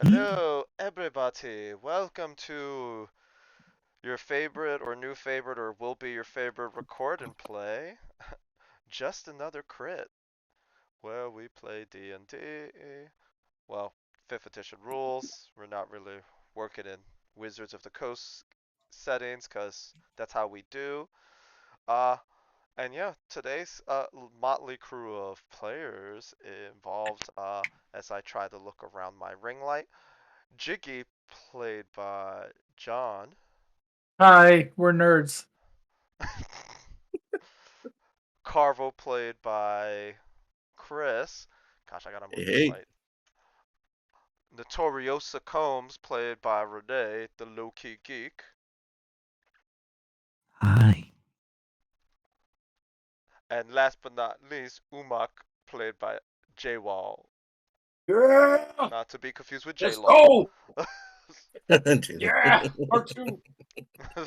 Hello, everybody. Welcome to your favorite or new favorite or will be your favorite record and play. Just another crit, where we play D&D. Well, 5th edition rules. We're not really working in Wizards of the Coast settings because that's how we do. Uh, and yeah, today's motley crew of players involved, as I try to look around my ring light. Jiggy, played by John. Hi, we're nerds. Carvo, played by Chris. Gosh, I gotta move this Hey, light. Notoriosa Combs, played by Renee, the Lowkey Geek. Hi. And last but not least, Umak, played by J-Wall. Yeah, Not to be confused with let's J-Law. go. Yeah, part two.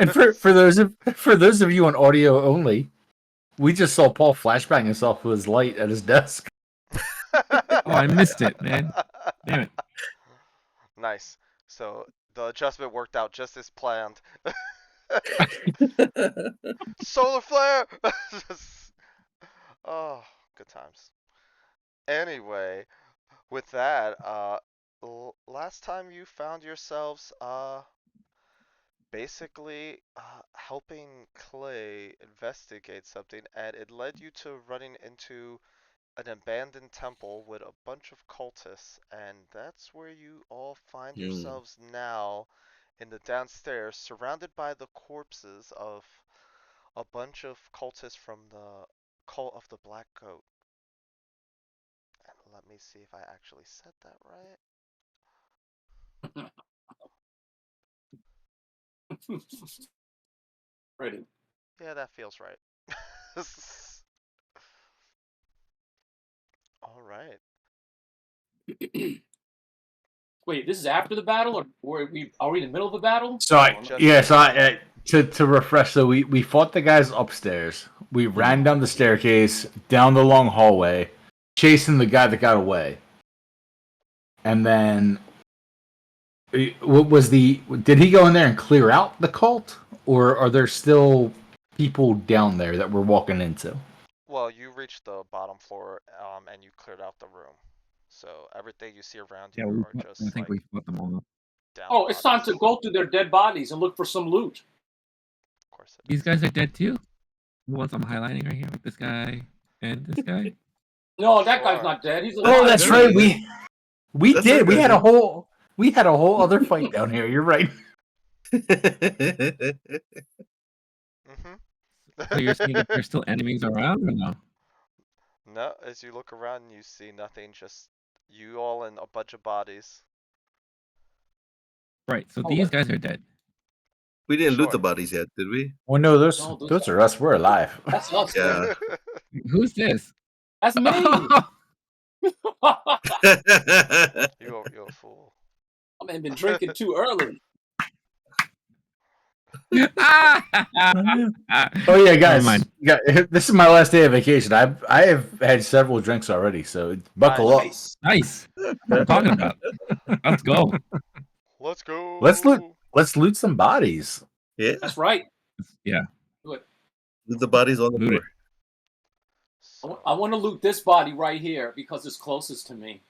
And for those of you on audio only, we just saw Paul flashbang himself with his light at his desk. Oh, I missed it, man. Damn it. Nice. So the adjustment worked out just as planned. Solar flare! Oh, good times. Anyway, with that, last time you found yourselves, basically, helping Clay investigate something, and it led you to running into an abandoned temple with a bunch of cultists, and that's where you all find yourselves now in the downstairs, surrounded by the corpses of a bunch of cultists from the cult of the Black Goat. And let me see if I actually said that right. Ready. Yeah, that feels right. All right. Wait, this is after the battle, or are we in the middle of the battle? No, we just finished. To refresh, so we fought the guys upstairs. We ran down the staircase, down the long hallway, chasing the guy that got away, and then what was the? Did he go in there and clear out the cult, or are there still people down there that we're walking into? Well, you reached the bottom floor, and you cleared out the room. So everything you see around Yeah, you are I just think like we fought them all. down Oh, it's time bodies. to go through their dead bodies and look for some loot. Of course it These is. guys are dead too? The ones I'm highlighting right here, this guy and this guy. No, that guy's Sure. not dead. He's Oh, alive. Oh, that's He's right, dead. we That's did. We had a whole other fight down here. You're right. So you're saying that Mm-hmm. there's still enemies around or no? No, as you look around, you see nothing, just you all and a bunch of bodies. Right, so Oh, these guys are dead. we didn't loot the Sure. bodies yet, did we? Well, no, No, those are us. We're alive. That's us. Yeah. Who's this? That's me. You're a fool. I mean, been drinking too early. Oh yeah, Never guys. mind. This is my last day of vacation. I have had several drinks already, so buckle up. Nice. Nice. What I'm talking about. Let's go. Let's go. Let's loot some bodies. Yeah. That's right. Yeah. Do it. Loot the bodies on the Loot it. floor. I want to loot this body right here because it's closest to me.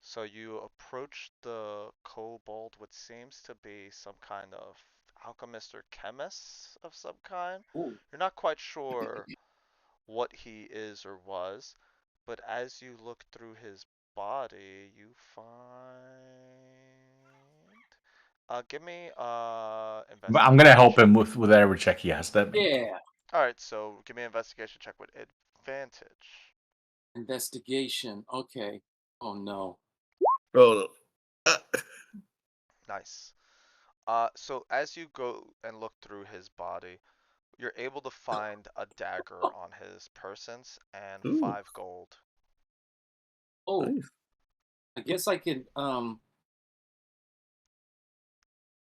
So you approach the kobold, what seems to be some kind of alchemist or chemist of some kind. Ooh. You're not quite sure what he is or was, but as you look through his body, you find. Give me But I'm gonna help investigation. him with whatever check he has to make. Yeah. All right, so give me an investigation check with advantage. Investigation. Okay. Oh no. Oh, Nice. So as you go and look through his body, you're able to find a dagger on his persons and Ooh. 5 gold. Oh, nice. I guess I could.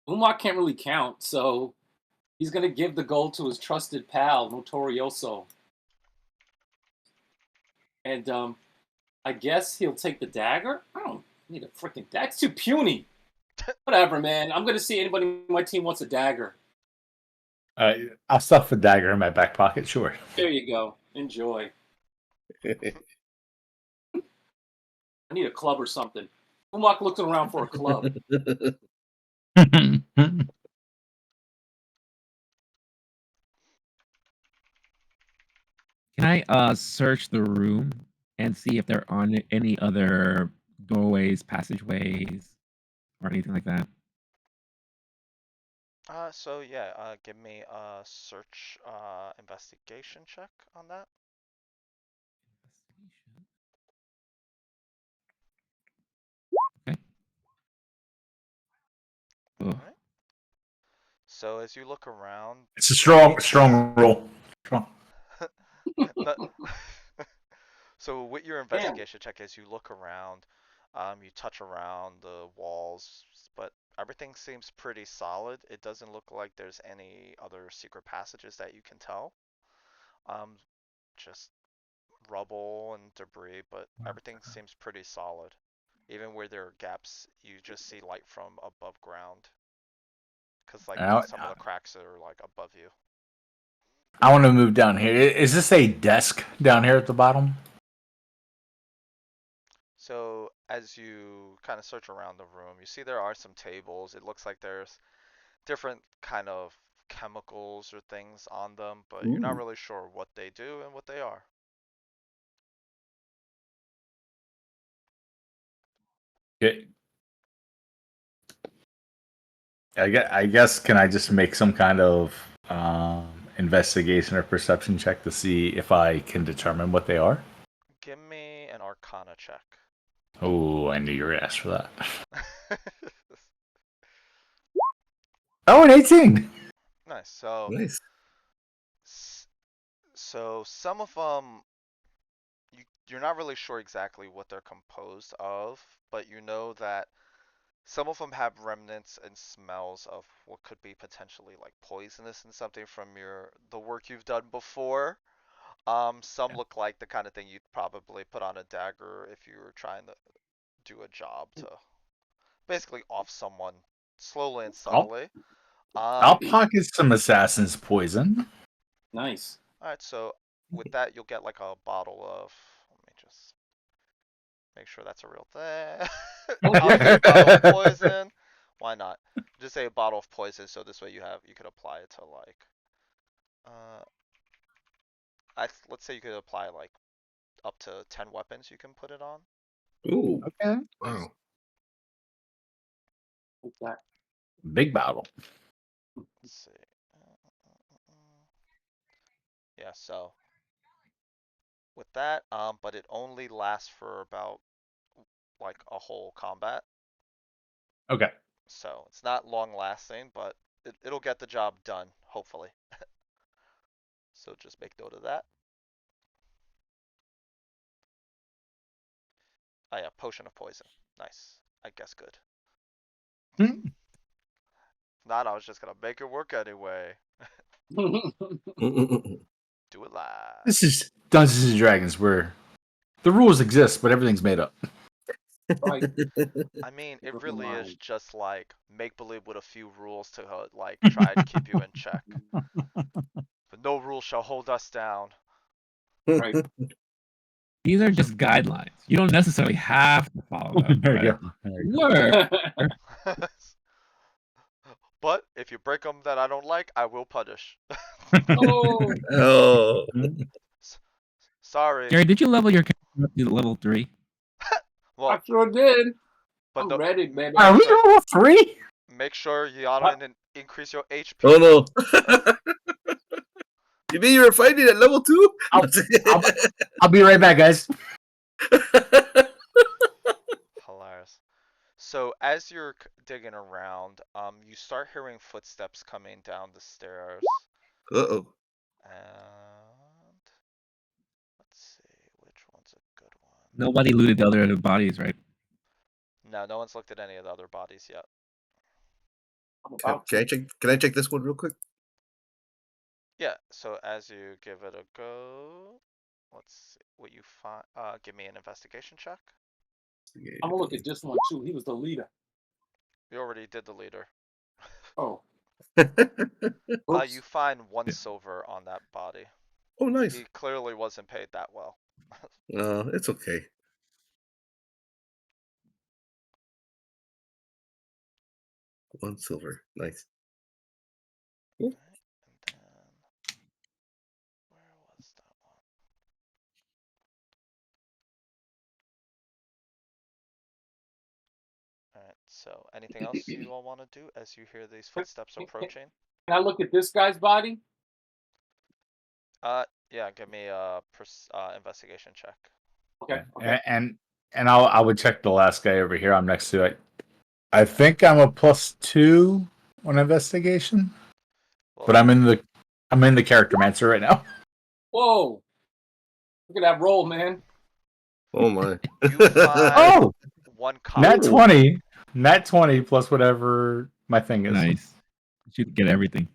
Umar can't really count, so he's gonna give the gold to his trusted pal, Notorioso. And I guess he'll take the dagger. I don't. need a freaking. That's too puny. Whatever, man. I'm gonna see anybody on my team wants a dagger. I'll stuff a dagger in my back pocket. Sure. There you go. Enjoy. I need a club or something. Umwak looking around for a club. Can I search the room and see if there are any other doorways, passageways, or anything like that? So yeah, give me a search, investigation check on that. Okay. Ugh. Alright. So as you look around, It's a strong roll. Strong. no- so with your investigation check, as you look around, you touch around the walls, but everything seems pretty solid. It doesn't look like there's any other secret passages that you can tell. Just rubble and debris, but everything seems pretty solid. Even where there are gaps, you just see light from above ground. Cause like some of the cracks are like above you. I want to move down here. Is this a desk down here at the bottom? So as you kind of search around the room, you see there are some tables. It looks like there's different kind of chemicals or things on them, but you're not Ooh. really sure what they do and what they are. Okay. I guess can I just make some kind of investigation or perception check to see if I can determine what they are? Give me an Arcana check. Oh, I knew you were gonna ask for that. Oh, an 18. Nice. So, Nice. so some of them you're not really sure exactly what they're composed of, but you know that some of them have remnants and smells of what could be potentially like poisonous and something from the work you've done before. Some look like the kind of thing you'd probably put on a dagger if you were trying to do a job to basically off someone slowly and subtly. I'll pocket some assassin's poison. Nice. Alright, so with that you'll get like a bottle of, let me just make sure that's a real thing. I'll say a bottle of poison. Why not? Just say a bottle of poison, so this way you could apply it to like, uh, let's say you could apply like up to 10 weapons you can put it on. Ooh. Okay. Wow. Like that. Big bottle. Let's see. Yeah, so with that, but it only lasts for about like a whole combat. Okay. So it's not long lasting, but it'll get the job done, hopefully. So just make note of that. Oh yeah, potion of poison. Nice. I guess good. Hmm. If not, I was just gonna make it work anyway. Mm-mm-mm. Do it live. This is Dungeons and Dragons, where the rules exist, but everything's made up. Right. I mean, it Never really is mind. just like make believe with a few rules to like try to keep you in check. But no rule shall hold us down. Right. These are just guidelines. You don't necessarily have to follow them. There you But go. There you go. work. But if you break them that I don't like, I will punish. Oh, Oh. Sorry. Gary, did you level your character up to level 3? I Well, sure did. but I'm no, ready, baby. Are we level 3? make sure you and increase your HP. Oh no. You mean you were fighting at level 2? I'll be right back, guys. Hilarious. So as you're digging around, you start hearing footsteps coming down the stairs. Uh-oh. And let's see, which one's a good one? Nobody looted the other bodies, right? No one's looked at any of the other bodies yet. I'm Can, about can I to. check? Can I check this one real quick? Yeah, so as you give it a go, let's see what you find. Give me an investigation check. I'm gonna look at this one too. He was the leader. You already did the leader. Oh, You find 1 Yeah. silver on that body. Oh, nice. He clearly wasn't paid that well. It's okay. One silver. Nice. Cool. And then where was that one? Alright, so anything else you all want to do as you hear these footsteps approaching? can I look at this guy's body? Yeah, give me a investigation check. Okay. Okay. And I would check the last guy over here. I'm next to it. I think I'm a +2 on investigation, Well, but I'm in the character mancer right now. Whoa! Look at that roll, man. Oh my. you find Oh, 1 nat copper. 20 plus whatever my thing is. Nice. You should get everything.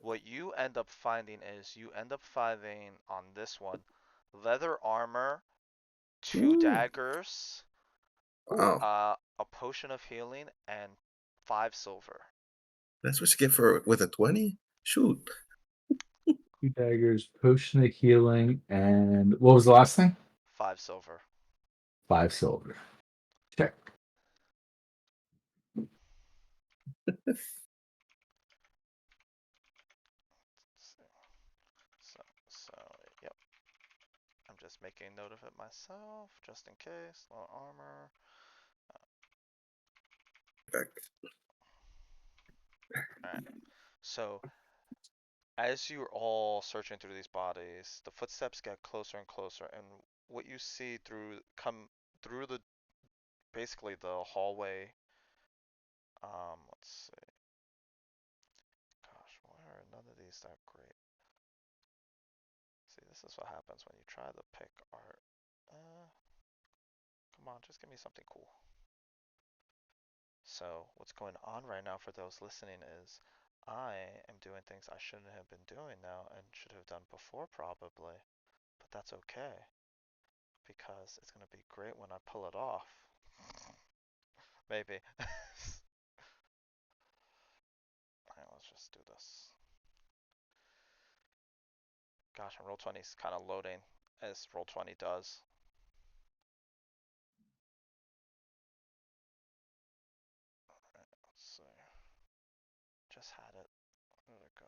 What you end up finding is you end up finding on this one leather armor, 2 Ooh. daggers, Wow. a potion of healing, and 5 silver. That's what you get for with a 20? Shoot. 2 daggers, potion of healing, and what was the last thing? 5 silver. 5 silver. Check. So, yep. I'm just making note of it myself, just in case. Low armor. Back. Alright. So, as you're all searching through these bodies, the footsteps get closer and closer, and what you see come through the basically the hallway. Let's see. Gosh, why are none of these that great? See, this is what happens when you try to pick art. Come on, just give me something cool. So, what's going on right now for those listening is I am doing things I shouldn't have been doing now and should have done before probably, but that's okay because it's going to be great when I pull it off. Maybe. Alright, let's just do this. Gosh, and Roll20 is kind of loading as Roll20 does. Alright, let's see. Just had it. Where did it go?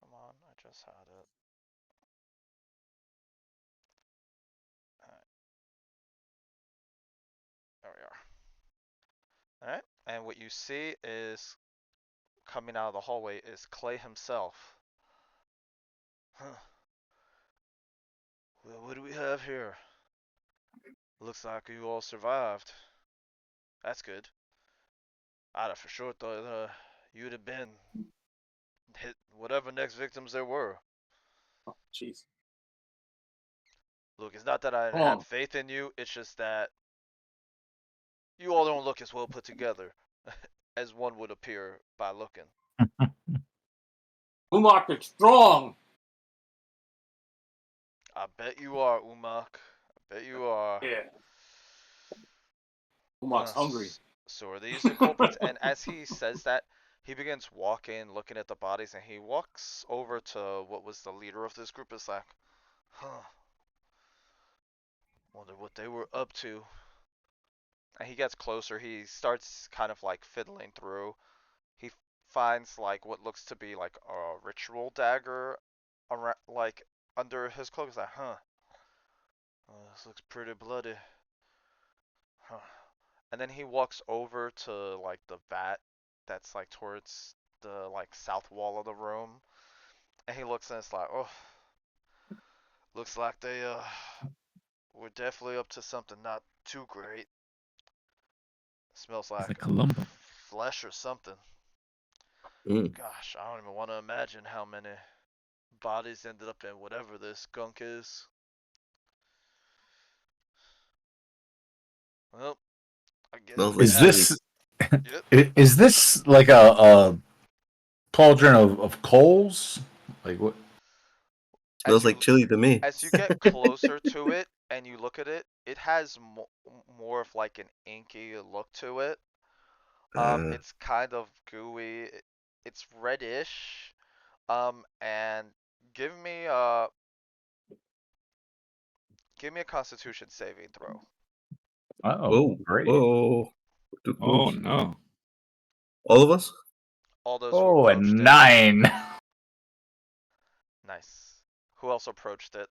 Come on, I just had it. Alright. There we are. Alright, and what you see is coming out of the hallway is Clay himself. Huh. Well, what do we have here? Looks like you all survived. That's good. I'd have for sure thought you'd have been hit whatever next victims there were. Jeez. Look, it's not that I Oh. have faith in you, it's just that you all don't look as well put together as one would appear by looking. Umak is strong. I bet you are, Umak. I bet you are. Yeah. Umak's hungry. So are these the culprits? And as he says that, he begins walking, looking at the bodies, and he walks over to what was the leader of this group. Is like, huh. Wonder what they were up to. And he gets closer. He starts kind of like fiddling through. He finds like what looks to be like a ritual dagger, around, like under his cloak. He's like, huh. This looks pretty bloody. Huh. And then he walks over to like the vat that's like towards the like south wall of the room, and he looks and it's like, oh, looks like they were definitely up to something not too great. Smells It's like like Columbo. flesh or something. Mm. Gosh, I don't even want to imagine how many bodies ended up in whatever this gunk is. Well, I guess Smells we Is like have. this Yep. is this like a pauldron of coals? Like what? Smells like chili to me. as you get closer to it and you look at it, it has more of like an inky look to it. It's kind of gooey. It's reddish. And give me a Constitution saving throw. Oh, great. Whoa. Oh no. All of us? All those who Oh, a approached it. 9. Nice. Who else approached it?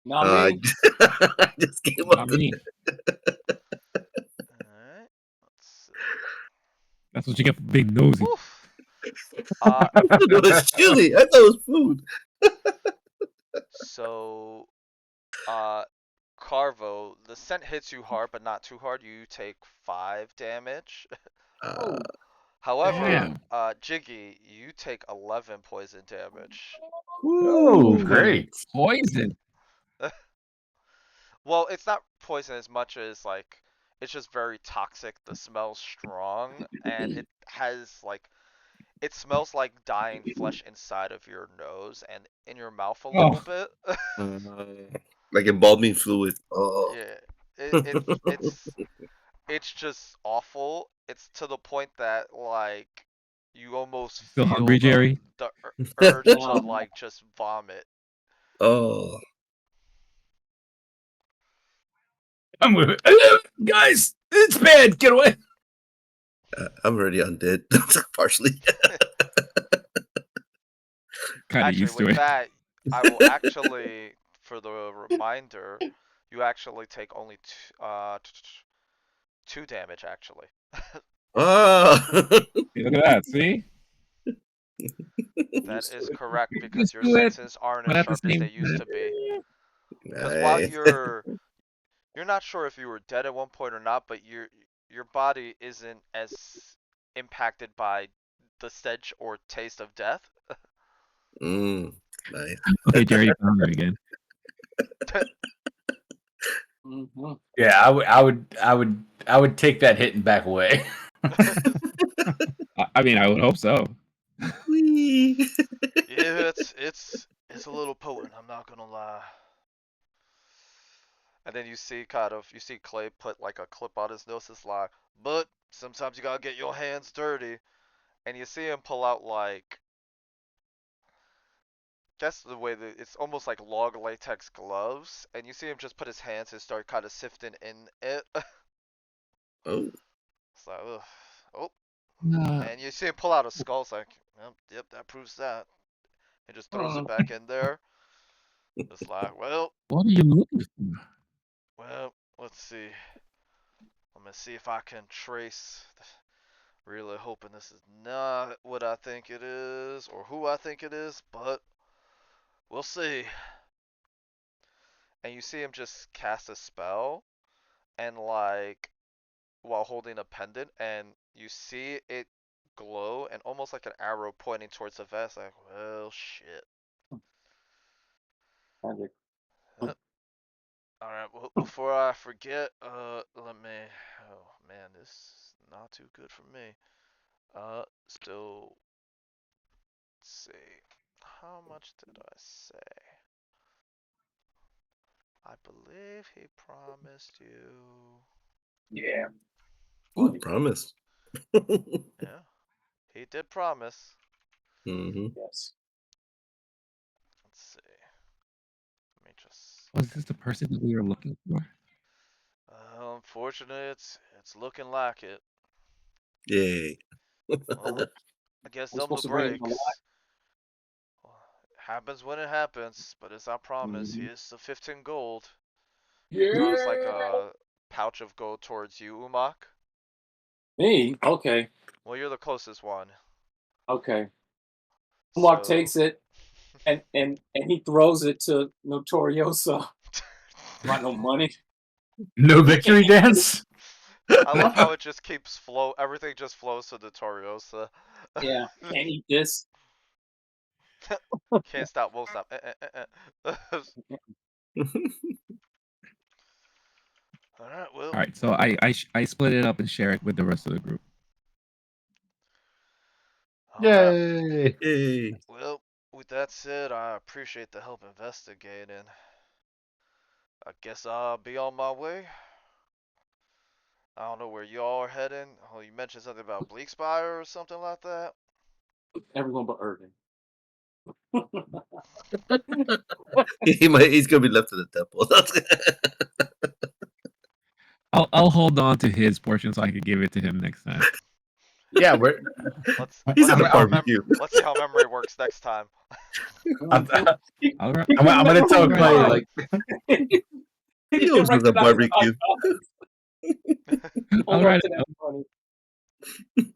Not me. I just came up Not with me. Alright. Let's see. That's what you get for being nosy. Oof. it was chili. I thought it was food. So, Carvo, the scent hits you hard, but not too hard. You take 5 damage. Uh, However, Damn. Jiggy, you take 11 poison damage. Oh, woo. great. Poison. Well, it's not poison as much as like it's just very toxic. The smell's strong, and it smells like dying flesh inside of your nose and in your mouth a little bit. Like embalming fluid. Oh. Yeah, it's just awful. It's to the point that like you almost Still feel hungry, Jerry? the urge to like just vomit. Oh. I'm gonna, guys, it's bad. Get away. I'm already undead. Partially. Kind of Actually, used to with it. that, I will actually, for the reminder, you actually take only 2 damage actually. Ah. Look at that. See? That is correct because Just your do it, senses aren't but as at the sharp as same they used to be. Because while Nice. you're not sure if you were dead at one point or not, but your body isn't as impacted by the stench or taste of death. Nice. Okay, Jerry, you're hungry again. Mm-hmm. Yeah, I would take that hit and back away. I mean, I would hope so. Whee. Yeah, it's a little potent. I'm not gonna lie. And then you see Clay put like a clip on his nose. It's like, but sometimes you gotta get your hands dirty. And you see him pull out like, guess the way that it's almost like long latex gloves. And you see him just put his hands and start kind of sifting in it. Oh. It's like, ugh. Oh. Uh, And you see him pull out a skull. It's like, yep, that proves that. He just throws it back in there. It's like, well, what are you looking for? let's see. I'm gonna see if I can trace. Really hoping this is not what I think it is or who I think it is, but we'll see. And you see him just cast a spell and like while holding a pendant, and you see it glow and almost like an arrow pointing towards the vest. Like, well, shit. All right. Well, before I forget, let me. Oh man, this is not too good for me. Still. Let's see. How much did I say? I believe he promised you. Yeah. Ooh, promise. Yeah, he did promise. Mm-hmm. Yes. Let's see. Let me just. Was this the person that we were looking for? Unfortunately, it's looking like it. Yay. Well, I guess We're them the supposed to bring him alive. breaks. Happens when it happens, but as I promised, Mhm. here's the 15 gold. Yeah. Throws like a pouch of gold towards you, Umak. Me? Okay. Well, you're the closest one. Okay. Mark So... takes it and he throws it to Notorioso. Got no money. No victory dance? I love how it just keeps flow. Everything just flows to the Toriosa. Yeah. Can't eat this. Can't stop, won't stop. Alright, well. All right, so I split it up and share it with the rest of the group. Alright. Yay! Yay. Well, with that that's it. I appreciate the help investigating. I guess I'll be on my way. I don't know where y'all are heading. Oh, you mentioned something about Bleakspire or something like that. Everyone but Irving. He's gonna be left in the temple. I'll hold on to his portion so I can give it to him next time. Yeah, we're. Let's He's let's at see the how barbecue. let's see how memory works next time. I'm, All right. I'm gonna tell Right. Clay like He knows there's a barbecue. All Hold on right. to that money.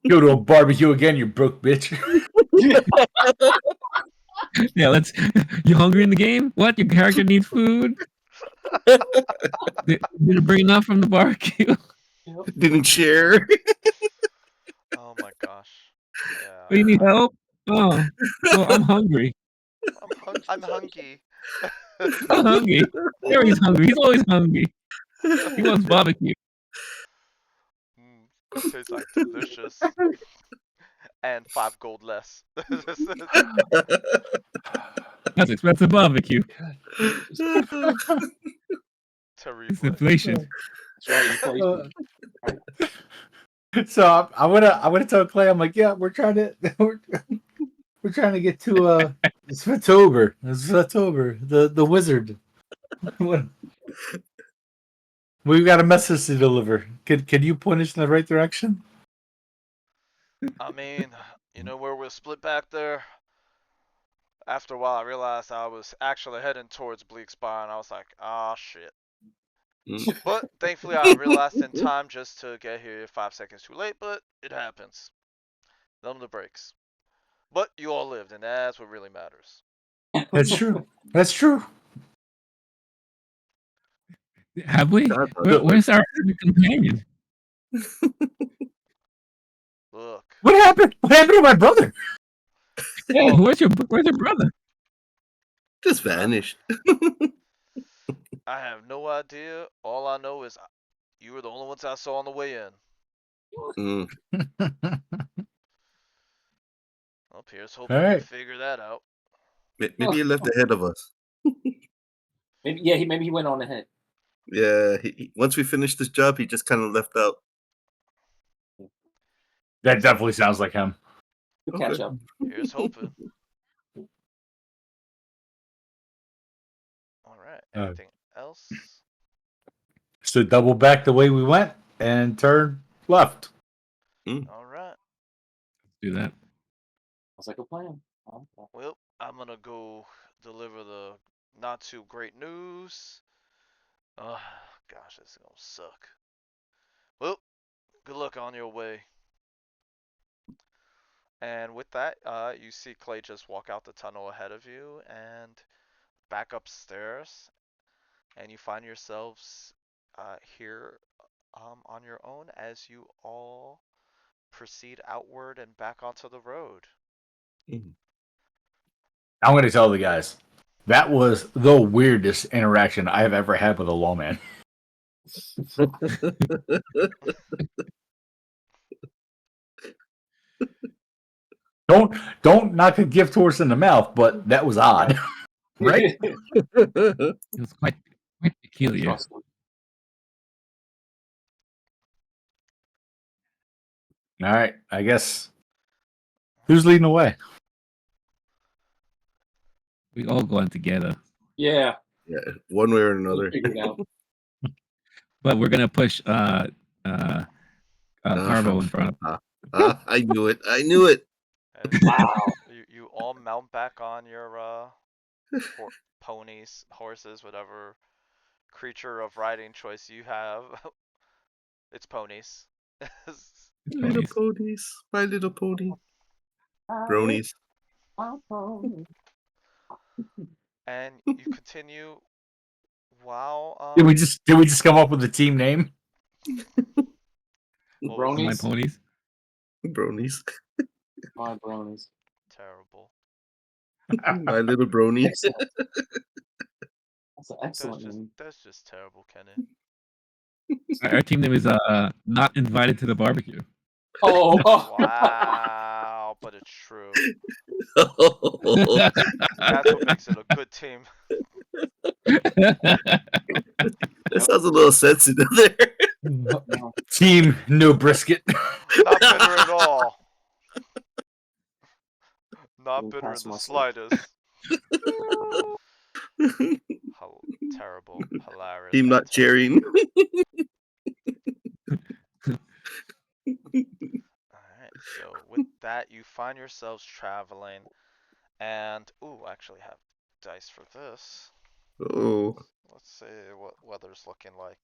go to a barbecue again, you broke bitch. Yeah, let's. You hungry in the game? What? Your character needs food? Did it bring enough from the barbecue? Didn't share. Oh my gosh. Do you Yeah. need help? Oh, well, I'm hungry. I'm hungry. I'm hungry. Harry's hungry. He's always hungry. He wants barbecue. That tastes like delicious. And 5 gold less. That's expensive barbecue. It's Terrible. inflation. That's right, inflation. So I'm gonna tell Clay. I'm like, yeah, we're trying to we're trying to get to Svetober. The wizard. We've got a message to deliver. Can you point us in the right direction? I mean, you know where we're split back there? After a while, I realized I was actually heading towards Bleakspire, and I was like, ah, shit. But thankfully, I realized in time just to get here 5 seconds too late, but it happens. Thumb the brakes. But you all lived, and that's what really matters. That's true. That's true. Have we? God, Where's our companion? Look. What happened? What happened to my brother? Yeah, Oh. where's your brother? Just vanished. I have no idea. All I know is you were the only ones I saw on the way in. Well, here's hoping All we right. figure that out. Maybe he left ahead of us. Maybe he went on ahead. Yeah, once we finished this job, he just kind of left out. That definitely sounds like him. We'll catch up. Here's hoping. Alright, anything else? So double back the way we went and turn left. Alright. Do that. Sounds like a plan. Well, I'm gonna go deliver the not too great news. Oh, gosh, this is gonna suck. Well, good luck on your way. And with that, you see Clay just walk out the tunnel ahead of you and back upstairs, and you find yourselves here on your own as you all proceed outward and back onto the road. I'm going to tell the guys that was the weirdest interaction I have ever had with a lawman. Don't knock a gift horse in the mouth, but that was odd, right? It was quite peculiar. Trustworthy. All right, I guess. Who's leading the way? We all going together, Yeah, Yeah, one way or we'll another. figure it out. but we're gonna push Carbo in front. I knew it. I knew it. And Wow. you all mount back on your ponies, horses, whatever creature of riding choice you have. It's ponies. Little ponies. My little pony. Bronies. And you continue while Did we just come up with a team name? what was My Bronies. ponies. Bronies. My bronies. terrible. My little bronies. Excellent. That's an excellent name. That's just terrible, Kenny. Our team name is not invited to the barbecue. Oh, Wow, but it's true. That's what makes it a good team. That sounds a little sensitive there. No. Team no brisket. Not bitter at all. Not Didn't bitter pass in the muster. slightest. Terrible. Hilarious. Team not Fantastic. cheering. Alright, so with that, you find yourselves traveling, and ooh, I actually have dice for this. Oh, Let's see what weather's looking like.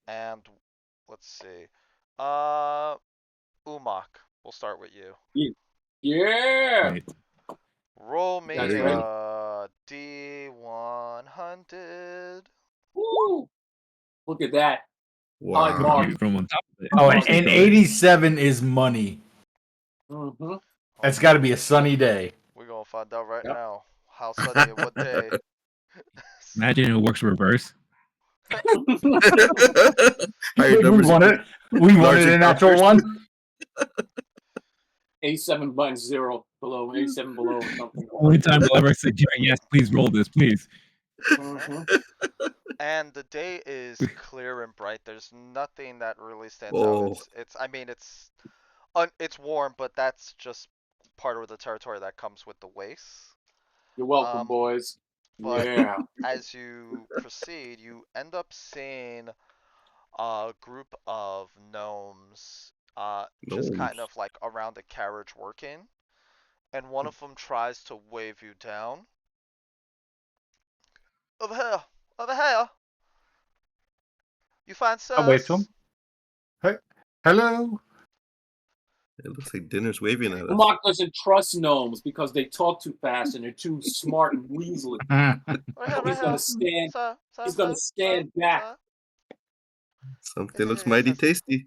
And let's see. Umak, we'll start with you. Yeah. Right. Roll me Guys ready? a D100. Woo! Look at that. wow. Mark. You from on top of it. Oh, Mark. and 87 is money. Mm-hmm. That's got to be a sunny day. We're gonna find out right Yep. now. How sunny and what day. Imagine it works reverse. Higher We numbers, wanted, we wanted large a natural encounters. one. 87 buttons 0 below, 87 below or something. Only time we'll ever say, Jerry, yes, please roll this, please. Mm-hmm. And the day is clear and bright. There's nothing that really stands out. Oh, I mean, it's warm, but that's just part of the territory that comes with the wastes. You're welcome, Um, boys. but Yeah. as you proceed, you end up seeing a group of gnomes, just kind gnomes. of like around the carriage working, and one of them tries to wave you down. Over here, over here. You find I'll wait till sirs? him. Hey, hello. It looks like dinner's waving at us. Mark doesn't trust gnomes because they talk too fast and they're too smart and weaselly. Right here, So right he's gonna here. stand. Sir, sir, He's gonna sir, stand sir, back. sir. Something looks He mighty says, tasty.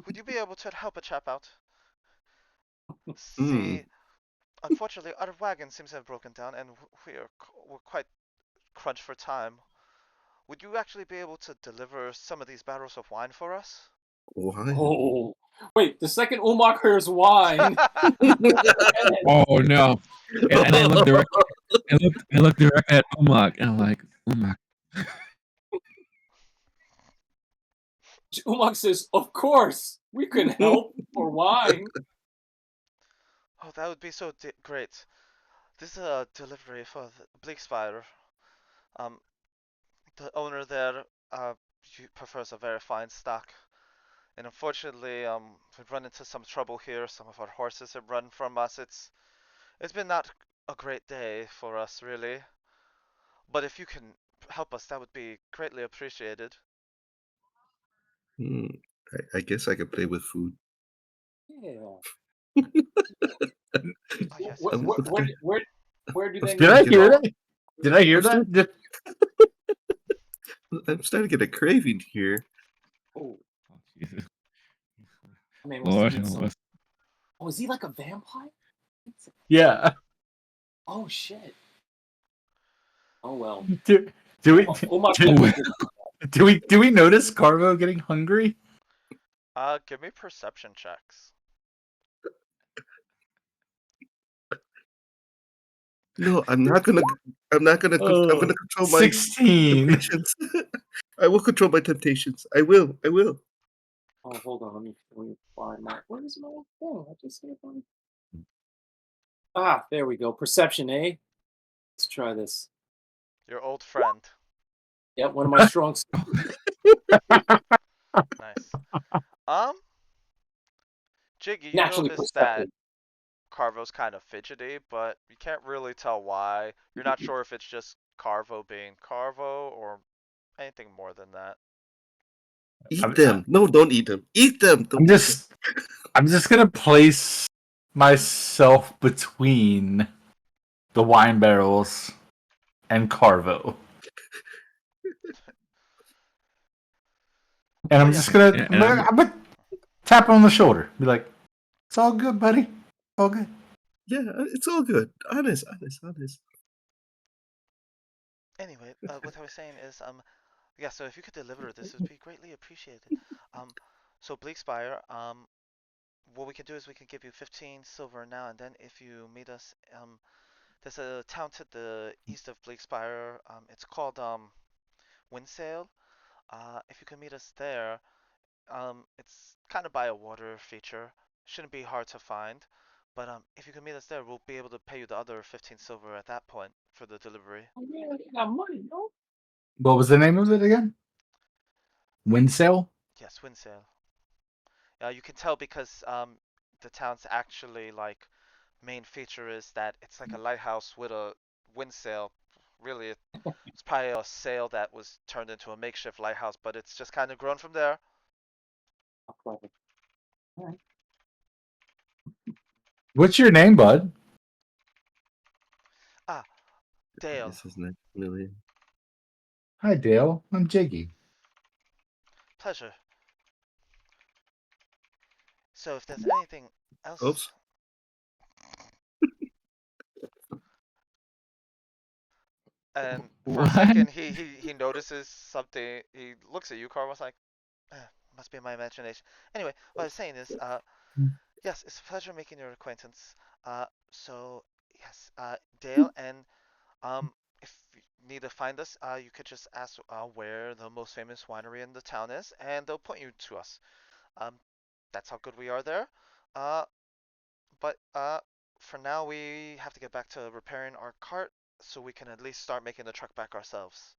would you be able to help a chap out? Hmm. See, unfortunately, our wagon seems to have broken down, and we're quite crunched for time. Would you actually be able to deliver some of these barrels of wine for us? Why? Oh, wait! The second Umar hears wine, Oh no! And I look direct. I look direct at Umak, and I'm like, Umak, Umar says, "Of course, we can help for wine." Oh, that would be so great. This is a delivery for the Bleakspire. Um, the owner there, prefers a very fine stock. And unfortunately, we've run into some trouble here. Some of our horses have run from us. It's been not a great day for us, really. But if you can help us, that would be greatly appreciated. Hmm. I guess I could play with food. Yeah. Oh, yes, Where, yes, I'm, yes. I'm, start- where do I'm they Did starting I to need to get, hear go? that? Did I hear I'm, that? start, I'm starting to get a craving here. Oh, oh, Jesus, man wants to Lord, eat some. Lord. Oh, is he like a vampire? Yeah. Oh shit. Oh well. Do, do we Umar do, can't do we notice Carvo getting hungry? Give me perception checks. No, I'm not gonna. I'm not gonna. I'm gonna control my 16. temptations. I will control my temptations. I will. I will. Oh, hold on. Let me find my. Where is my phone? I just hit it on. Ah, there we go. Perception, eh? Let's try this. Your old friend. Yep, one of my strong. Nice. Jiggy, you Naturally notice that perceptive. Carvo's kind of fidgety, but you can't really tell why. You're not sure if it's just Carvo being Carvo or anything more than that. Eat them. No, don't eat them. Eat them. Don't eat them. I'm just gonna place myself between the wine barrels and Carvo. And I'm Oh, just yes. gonna, Yeah, I'm gonna tap him on the shoulder. Be like, it's all good, buddy. All good. Yeah, it's all good. Honest, honest, honest. Anyway, what I was saying is, yeah, so if you could deliver this would be greatly appreciated. So Bleakspire, what we can do is we can give you 15 silver now, and then if you meet us, there's a town to the east of Bleakspire. It's called Windsail. If you can meet us there, it's kind of by a water feature. Shouldn't be hard to find. But if you can meet us there, we'll be able to pay you the other 15 silver at that point for the delivery. Oh, yeah, they got money, no? What was the name of it again? Windsail? Yes, Windsail. You can tell because the town's actually like main feature is that it's like a lighthouse with a windsail. Really, it's probably a sail that was turned into a makeshift lighthouse, but it's just kind of grown from there. Oh, clever. All right. What's your name, bud? Dale, This is not million. Hi, Dale. I'm Jiggy. pleasure. So if there's anything else, Oops. and for a What? second he notices something. He looks at you, Carl. Was like, must be my imagination. Anyway, what I was saying is, yes, it's a pleasure making your acquaintance. So yes, Dale, and if you need to find us, you could just ask where the most famous winery in the town is, and they'll point you to us. Um, that's how good we are there. Uh, but for now, we have to get back to repairing our cart so we can at least start making the truck back ourselves.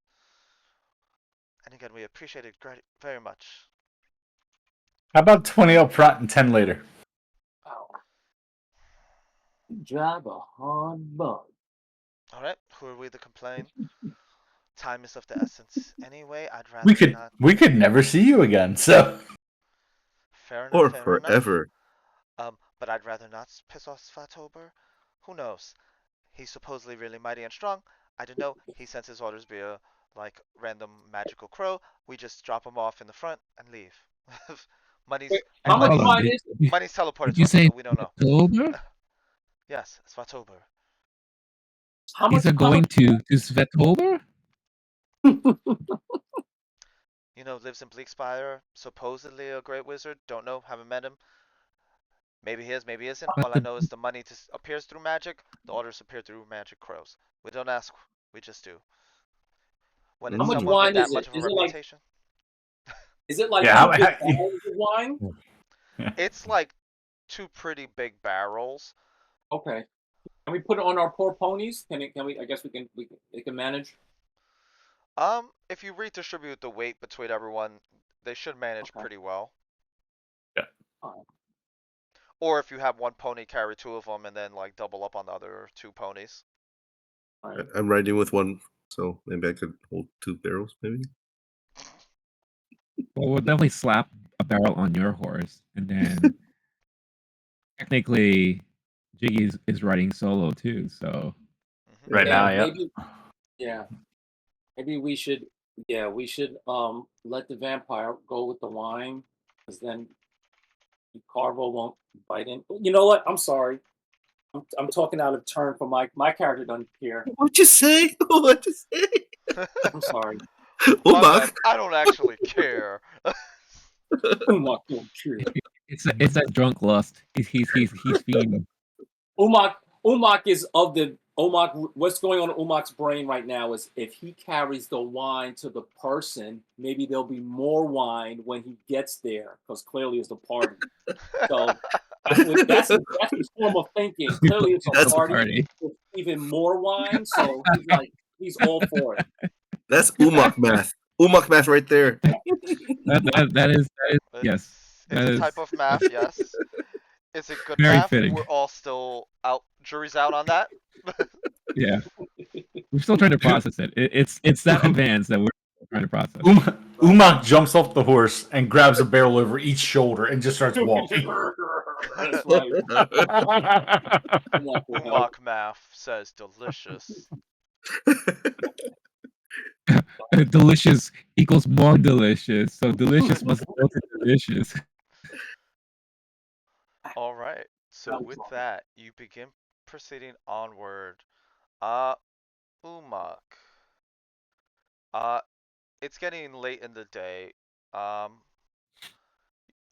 And again, we appreciate it very much. How about 20 up front and 10 later? Wow. You drive a hard bug. All right, who are we to complain? Time is of the essence. Anyway, I'd We rather could not. we could never see you again, so Fair enough, Or fair enough. forever. But I'd rather not piss off Svatober. Who knows? He's supposedly really mighty and strong. I don't know. He sends his orders via like random magical crow. We just drop him off in the front and leave. money's Wait, how much Hold on. wine money's is it? money's teleported Did to you us, say so we don't know. October? Yes, Svatober. How He's much? going to Svetober? You know, lives in Bleakspire. Supposedly a great wizard. Don't know. Haven't met him. Maybe he is. Maybe he isn't. But All I know is the money appears through magic. The orders appear through magic crows. We don't ask. We just do. When How it's much someone with wine that is it? much of a reputation, Is it like yeah. two big barrels of wine? it's like two pretty big barrels. Okay. Can we put it on our poor ponies? Can we? I guess they can manage. If you redistribute the weight between everyone, they should manage Okay. pretty well. All right. Or if you have one pony carry two of them and then like double up on the other two ponies. All right. I'm riding with one, so maybe I could hold 2 barrels, maybe. Well, we'll definitely slap a barrel on your horse, and then technically, Jiggy is riding solo too. So Hmm. Right now, yeah. Maybe. Yeah. Maybe we should. Yeah, we should let the vampire go with the wine, because then Carvo won't bite in. You know what? I'm sorry. I'm talking out of turn for my character doesn't care. What'd you say? What'd you say? I'm sorry. My Umak. bad. I don't actually care. Umak don't care. it's that drunk lust. He's fiending. Umak is of the Umak. What's going on in Umak's brain right now is if he carries the wine to the person, maybe there'll be more wine when he gets there, because clearly it's the party. So that's his form of thinking. Clearly it's a That's a party with even more wine. So he's all for it. That's Umak math. Umak math right there. That is yes. It's That a is type of math, yes. Is it good very math? fitting. We're all still out. Jury's out on that. Yeah, we're still trying to process it. It's that advanced that we're trying to process. Umak jumps off the horse and grabs a barrel over each shoulder and just starts walking. That's right. Umak will help. Umak math says delicious. Delicious equals more delicious. So delicious must go to delicious. All right. So That was with wrong. that, you begin proceeding onward. Umak. Uh, it's getting late in the day. Um,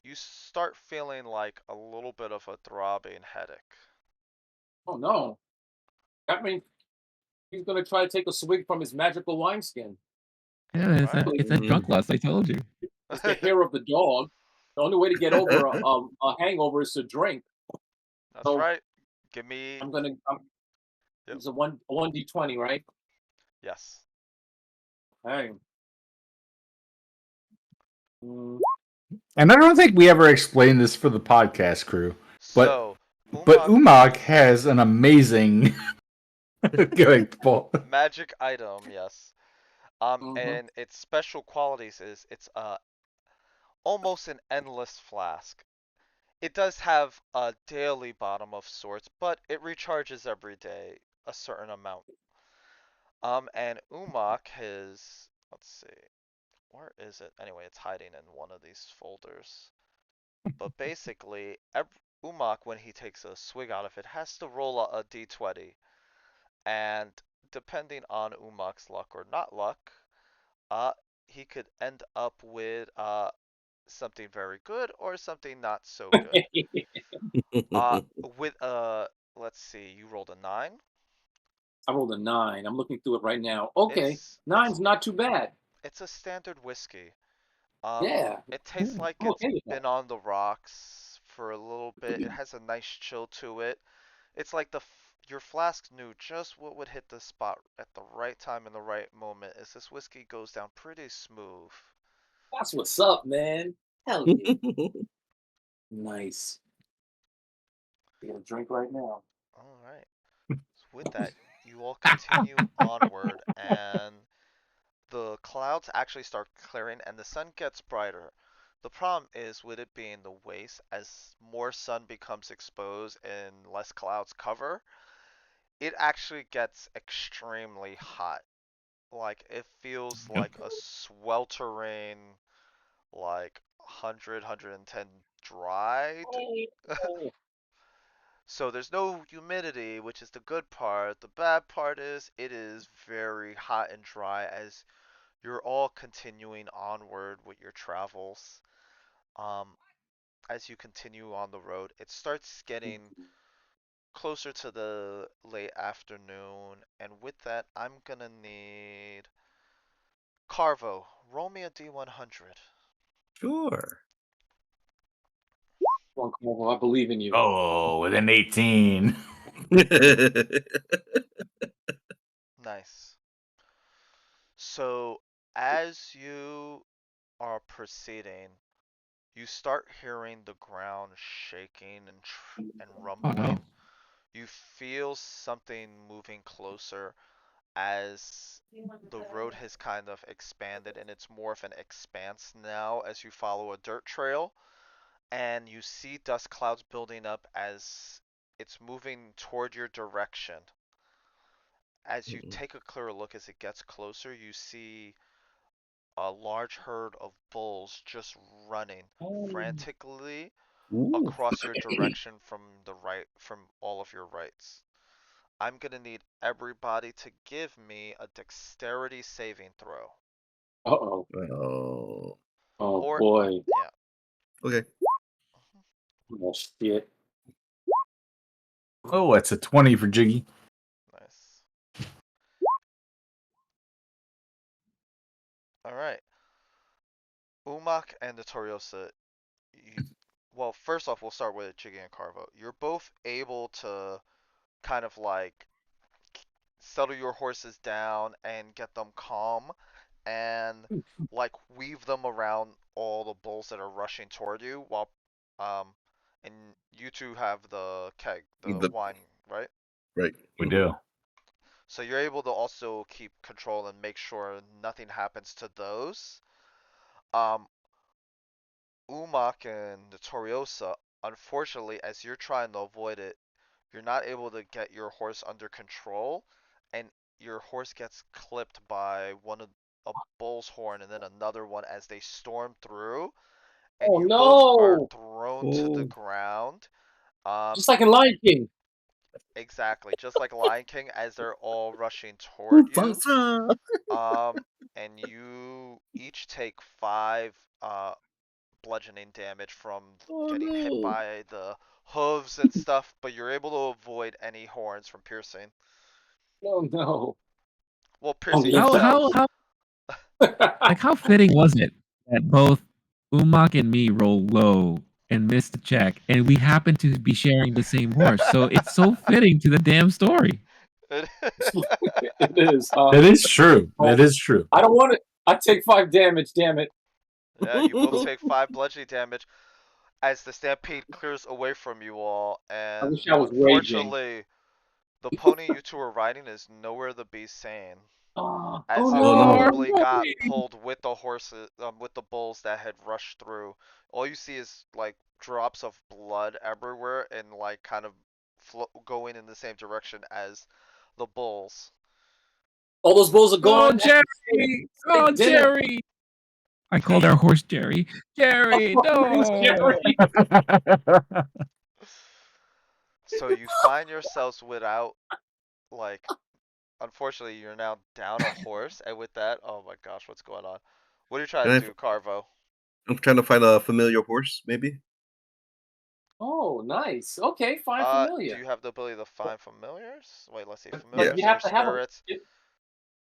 you start feeling like a little bit of a throbbing headache. Oh no. That means he's gonna try to take a swig from his magical wineskin. Yeah, Alright. it's a drunk lust. I told you. It's the hair of the dog. The only way to get over a hangover is to drink. That's So right. Give me. Yep. It's a 1d20, right? Yes. Hey. Mm, And I don't think we ever explained this for the podcast crew, So, but Umag has an amazing Paul. Magic item, yes. mhm. And its special qualities is it's almost an endless flask. It does have a daily bottom of sorts, but it recharges every day a certain amount. And Umag has, let's see, where is it? Anyway, it's hiding in one of these folders. But basically, Umag, when he takes a swig out of it, has to roll a d20. And depending on Umag's luck or not luck, uh, he could end up with something very good or something not so good. Uh, with let's see, you rolled a 9. I rolled a 9. I'm looking through it right now. Okay, It's 9's not too bad. it's a standard whiskey. Yeah, It tastes like I'm it's okay with that. been on the rocks for a little bit. It has a nice chill to it. It's like your flask knew just what would hit the spot at the right time in the right moment, as this whiskey goes down pretty smooth. That's what's up, man. Hell yeah. Nice. You got a drink right now. All right. So with that, you all continue onward, and the clouds actually start clearing, and the sun gets brighter. The problem is with it being the waste, as more sun becomes exposed and less clouds cover, it actually gets extremely hot. Like it feels like a sweltering, like 100, dry. Oh. So there's no humidity, which is the good part. The bad part is it is very hot and dry as you're all continuing onward with your travels. Um, as you continue on the road, it starts getting closer to the late afternoon, and with that, I'm gonna need Carvo. Roll me a D100. Sure. Come on, Carvel, I believe in you. Oh, with an 18. Nice. So as you are proceeding, you start hearing the ground shaking and Oh no. rumbling. You feel something moving closer as the road has kind of expanded and it's more of an expanse now as you follow a dirt trail, and you see dust clouds building up as it's moving toward your direction. As you take a clearer look as it gets closer, you see a large herd of bulls just running frantically Ooh. across your direction from all of your rights. I'm gonna need everybody to give me a dexterity saving throw. Uh-oh. Oh. Oh, Or boy. yeah. Okay. Oh, shit. Oh, that's a 20 for Jiggy. Nice. All right. Umak and the Toriosa. Well, first off, we'll start with Jiggy and Carvo. You're both able to kind of like settle your horses down and get them calm and like weave them around all the bulls that are rushing toward you while um and you two have the keg, the The wine, right? right. We do. So you're able to also keep control and make sure nothing happens to those. Um Umak and the Toriosa, unfortunately, as you're trying to avoid it, you're not able to get your horse under control, and your horse gets clipped by a bull's horn and then another one as they storm through, and Oh, you both are no. thrown to the Oh. ground. Um, Just like in Lion King. exactly, just like Lion King, as they're all rushing toward you. Mufasa. Um, and you each take 5 bludgeoning damage from Oh, getting hit no. by the hooves and stuff, but you're able to avoid any horns from piercing. No. Well, piercing the themselves. How fitting was it that both Umak and me roll low and missed the check, and we happen to be sharing the same horse? So it's so fitting to the damn story. It is. That is true. That is true. I don't want it. I take 5 damage. Damn it. Yeah, you both take 5 bludgeoning damage as the stampede clears away from you all, and wish I was raging. unfortunately, the pony you two are riding is nowhere to be seen. Oh As it no. no. probably got pulled with the horses, with the bulls that had rushed through. All you see is like drops of blood everywhere, and like kind of going in the same direction as the bulls. All those bulls are gone. Jerry! Oh, They did it. Jerry! I called our horse Jerry. Jerry, no! Jerry. So you find yourselves without, like, unfortunately, you're now down a horse, and with that, oh my gosh, what's going on? What are you trying to do, Carvo? I'm trying to find a familiar horse, maybe. Oh, nice. Okay, find familiar. Do you have the ability to find familiars? Wait, let's see, But familiars you have or to have spirits. a.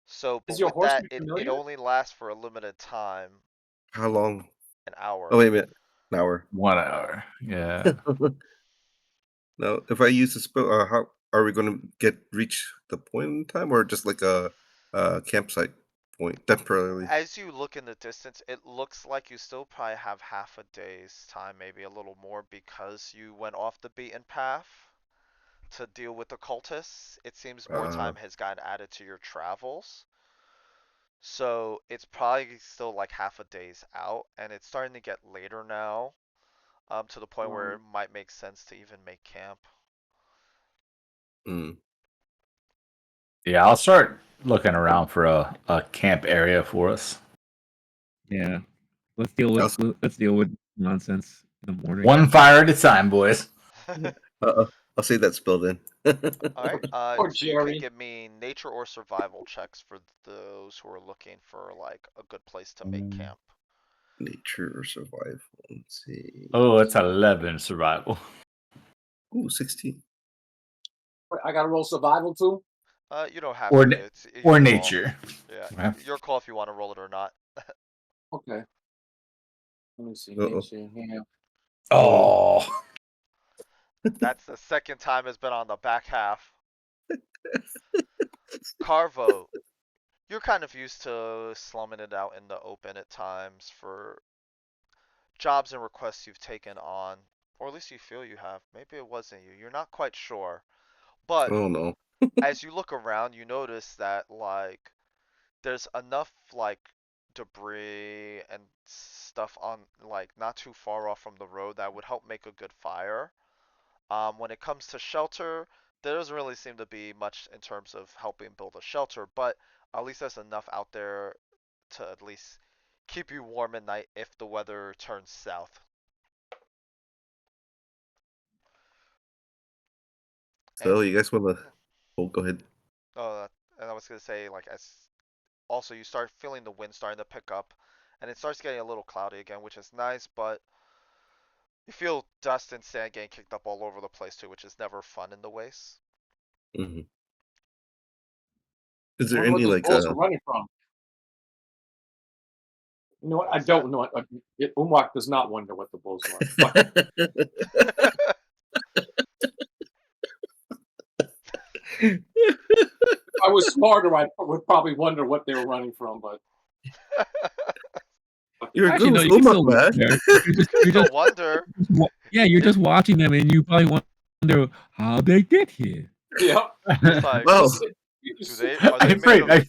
So, but Is your with horse that, it familiar? only lasts for a limited time, How long? an hour. Oh, wait a minute. An hour. 1 hour. Yeah. Now, if I use the spell, how are we going to reach the point in time, or just like a campsite point temporarily? As you look in the distance, it looks like you still probably have half a day's time, maybe a little more, because you went off the beaten path to deal with the cultists. It seems more time has gotten added to your travels. So it's probably still like half a day's out, and it's starting to get later now, to the point where it might make sense to even make camp. Mm. Yeah, I'll start looking around for a camp area for us. Yeah. Let's deal with nonsense in the morning. One fire at a time, boys. I'll say that spell then. Alright, Poor so you can Jerry. give me nature or survival checks for those who are looking for like a good place to make camp. Nature or survival. Let's see. Oh, it's 11 survival. Ooh, 16. I gotta roll survival too. You don't have Or to. na- It's Or your call. nature. Yeah, Okay. your call if you want to roll it or not. Okay. Let me see. Uh-oh. Nature, yeah. Oh. That's the second time it's been on the back half. Carvo, you're kind of used to slumming it out in the open at times for jobs and requests you've taken on, or at least you feel you have. Maybe it wasn't you. You're not quite sure. But Oh no. as you look around, you notice that like there's enough like debris and stuff on like not too far off from the road that would help make a good fire. When it comes to shelter, there doesn't really seem to be much in terms of helping build a shelter, but at least there's enough out there to at least keep you warm at night if the weather turns south. So And you guys want to? Oh, go ahead. and I was gonna say like as also you start feeling the wind starting to pick up, and it starts getting a little cloudy again, which is nice, but you feel dust and sand getting kicked up all over the place too, which is never fun in the wastes. Mm-hmm. Is I there wonder what any those like bulls are running from. You know what? I What's don't know. Umwak does not wonder what the bulls are. But that? if I was smarter, I would probably wonder what they were running from. But You're a Actually, no, goof, you can still man. look there. You still wonder. Yeah, you're just watching them, and you probably wonder how they get here. yeah, It's like, Wow.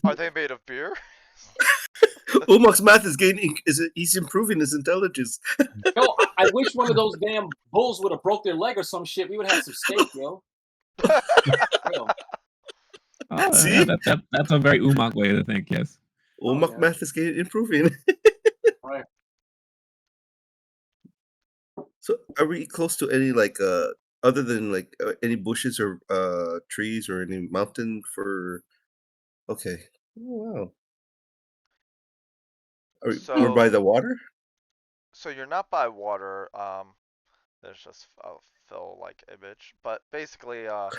are they made of beer? Umak's math he's improving his intelligence. yo, I wish one of those damn bulls would have broke their leg or some shit. We would have some steak, yo. Yo. Oh, See? yeah, that's a very Umak way to think. Yes. Umak yeah. math is improving. Right. So, are we close to any like other than like any bushes or trees or any mountain for? Okay. Oh, wow. We're by So the water. so you're not by water. There's just a fill like image, but basically, you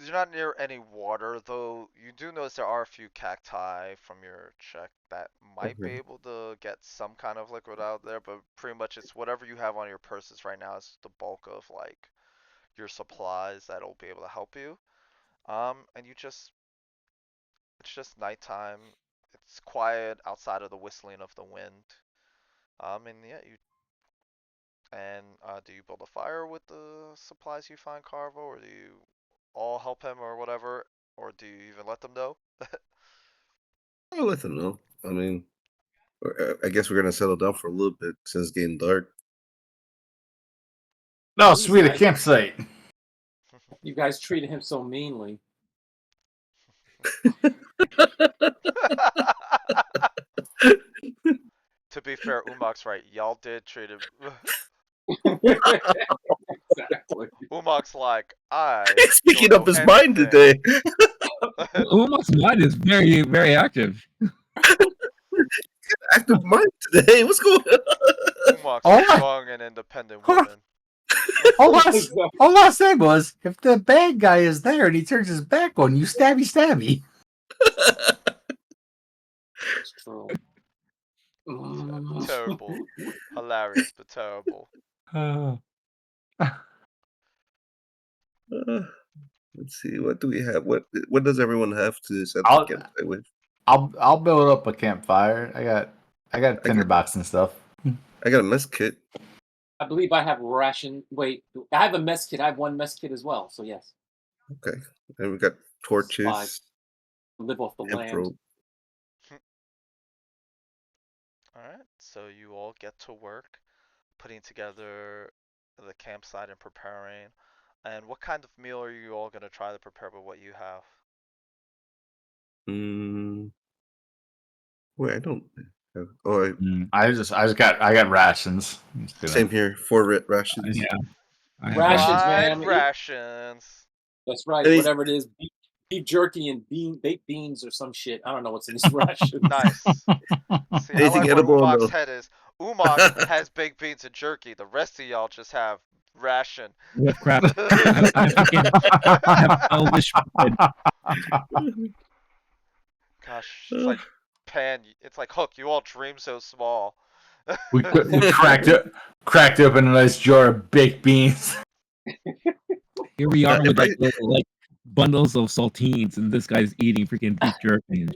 you're not near any water, though. You do notice there are a few cacti from your check that might be Okay. able to get some kind of liquid out there, but pretty much it's whatever you have on your purses right now is the bulk of like your supplies that'll be able to help you. And it's just nighttime. It's quiet outside of the whistling of the wind. And yeah, do you build a fire with the supplies you find, Carvo, or do you all help him or whatever, or do you even let them know? I'll let them know. I mean, I guess we're gonna settle down for a little bit since it's getting dark. No, These sweet, a guys- campsite. You guys treated him so meanly. To be fair, Umak's right. Y'all did treat him. Exactly. Umak's like, I Speaking don't of know his mind anything." today. Umak's mind is very, very active. Active mind today. What's going on? Umak's Oh, a strong and independent Huh. woman. All I said was, if the bad guy is there and he turns his back on you, stabby stabby. It's true. Terrible. Hilarious, but terrible. Let's see. What do we have? What does everyone have to set the I'll campsite with? I'll build up a campfire. I got a tinderbox and stuff. I got a mess kit. I believe I have ration. Wait, I have a mess kit. I have one mess kit as well. So yes, Okay, and we got torches. Five. Live off the and land. rope. Alright, so you all get to work putting together the campsite and preparing. And what kind of meal are you all going to try to prepare with what you have? Wait, I don't have. Oh, I got rations. Just gonna- same here. 4 rations. Yeah. I have Rations, Fried man. rations. That's right. And he's- Whatever it is, beef jerky and baked beans or some shit. I don't know what's in this ration. Nice. See, I Anything like where edible on Umak's the- head is. Umak has baked beans and jerky. The rest of y'all just have ration. With crap. I have elvish bread. Gosh, it's like Pan. It's like Hook. You all dream so small. we cracked open a nice jar of baked beans. Here we are If with I- like little, like bundles of saltines, and this guy's eating freaking beef jerky.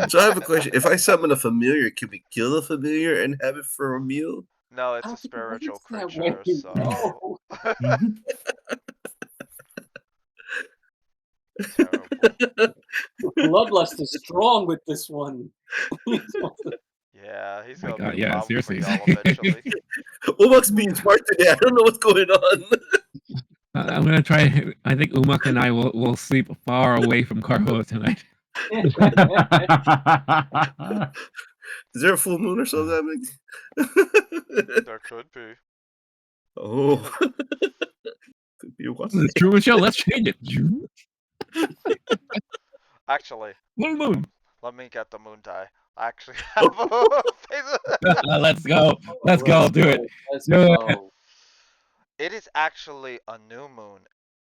So I have a question. If I summon a familiar, can we kill the familiar and have it for a meal? No, I it's a don't think it spiritual works that creature, way. so No. terrible. Bloodlust is strong with this one. Yeah, he's My gonna God, be a yeah, problem for seriously. y'all eventually. Umak's being smart today. I don't know what's going on. I'm gonna try. I think Umak and I will sleep far away from Carvo tonight. Is there a full moon or something? There could be. Oh. Could be one. The Truman Show. Let's change it. Actually, Moon, moon. let me get the moon die. I actually have a Let's go. Let's go. Do it. Let's Do it. go. It is actually a new moon.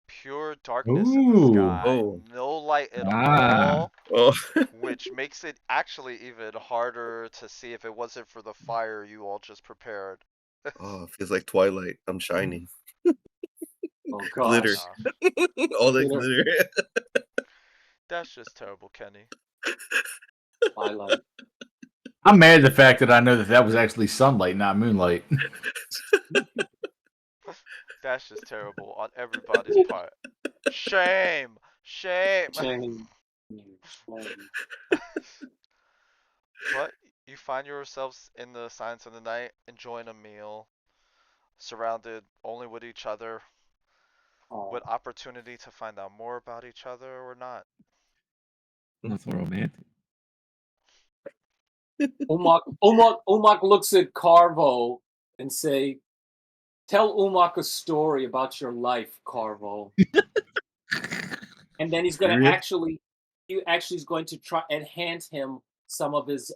Pure darkness in the Ooh. sky. Oh. No light at Ah. all. Oh. Which makes it actually even harder to see if it wasn't for the fire you all just prepared. Oh, feels like Twilight. I'm shining. Oh Glitter. gosh. All that Glitter. glitter. That's just terrible, Kenny. Twilight. I'm mad at the fact that I know that was actually sunlight, not moonlight. That's just terrible on everybody's part. Shame! Shame! Shame. But you find yourselves in the silence of the night, enjoying a meal, surrounded only with each other, Oh. with opportunity to find out more about each other or not. That's so romantic. Umak looks at Carvo and say, "Tell Umak a story about your life, Carvo." And then he's going to Period. he actually is going to try and hand him some of his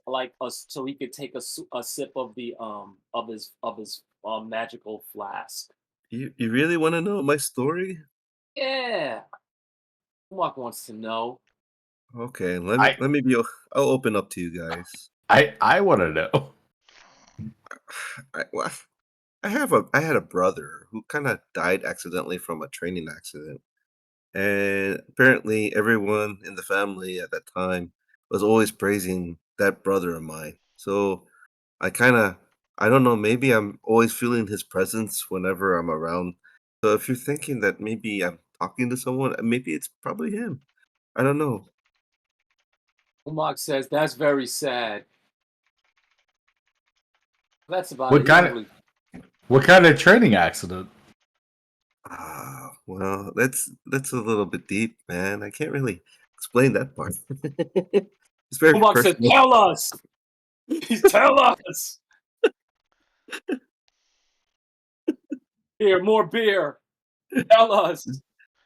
so he could take a sip of the of his magical flask. You really want to know my story? Yeah, Umak wants to know. Okay, let me be. I'll open up to you guys. I want to know. Well, I had a brother who kind of died accidentally from a training accident, and apparently everyone in the family at that time was always praising that brother of mine. So I don't know, maybe I'm always feeling his presence whenever I'm around. So if you're thinking that maybe I'm talking to someone, maybe it's probably him. I don't know. Umak says that's very sad. That's about What it. He kind don't of really. what kind of training accident? Ah, well, that's a little bit deep, man. I can't really explain that part. It's very Umak says, personal. "Tell us, tell us." Here, more beer. Tell us.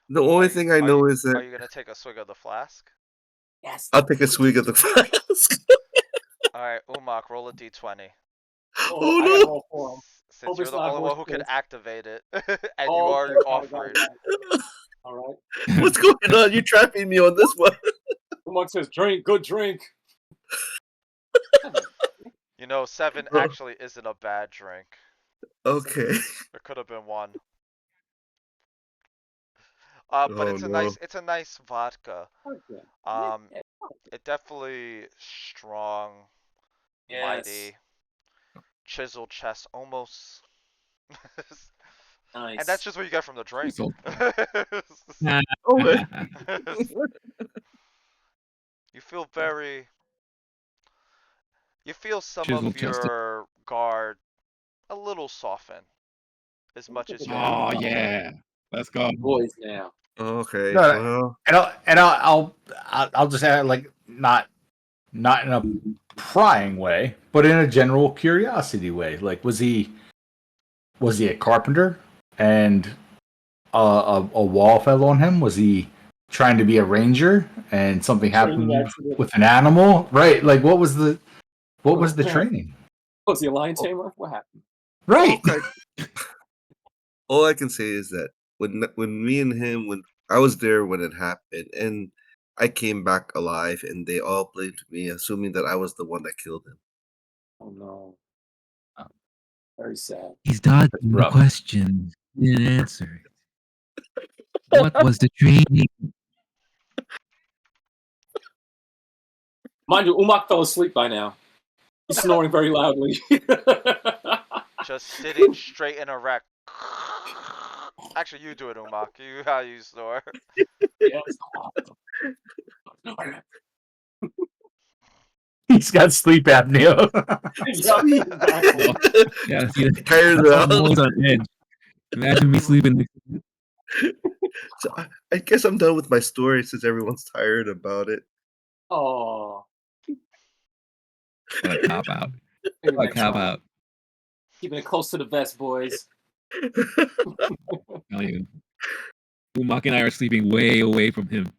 The only thing I know is Are that you gonna take a swig of the flask? Yes. I'll take a swig of the flask. All right, Umak, roll a d20. Oh, Oh I gotta no! roll for him. Since Hope you're it's the not only horse one who can piss. activate it, and you Oh, are okay, got it, offering. got it. All right. What's going on? You're trapping me on this one. Umak says, "Drink, good drink." You know, 7 Oh, actually isn't a bad drink. okay. There could have been 1. But Oh no. it's a nice vodka. Okay. Um, it definitely strong, Yes. mighty, chiseled chest, almost. And that's Nice. just what you get from the drink. Chisel. Oh man. You feel very. You feel some Chisel of chested. your guard a little soften, as much as you have Oh left. yeah. Let's go. Boys now. Okay. No, Well. I'll just add like not in a prying way, but in a general curiosity way. Like, was he a carpenter and a wall fell on him? Was he trying to be a ranger and something Training happened accident. with an animal? Right? Like, what was the training? Was he a lion tamer? What happened? Right. All I can say is that when me and him when I was there when it happened and I came back alive and they all blamed me, assuming that I was the one that killed him. Oh no. Very sad. He's dodging the rough. question. He didn't answer it. What was the training? Mind you, Umak fell asleep by now. He's snoring very loudly. Just sitting straight in a rack. Actually, you do it, Umak. How you snore. Yes. He's got sleep apnea. Sweet. Exactly. Yeah, see, Tired I'm out. always on edge. Imagine me sleeping. So I guess I'm done with my story since everyone's tired about it. Oh. What a cop out. Maybe What a next cop time. out. Keeping it close to the vest, boys. Tell you. Umak and I are sleeping way away from him.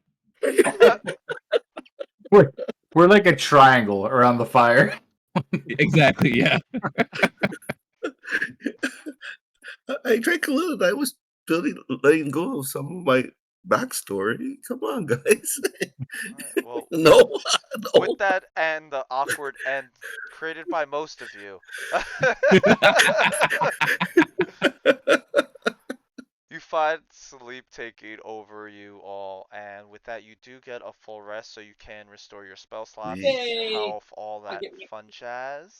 We're like a triangle around the fire. Exactly, yeah. I drank a little. I was letting go of some of my backstory. Come on, guys. Alright, well, No, with no. that and the awkward end created by most of you, you find sleep taking over you all, and with that, you do get a full rest, so you can restore your spell slots, Sweet. Yay! health, all I that get fun jazz.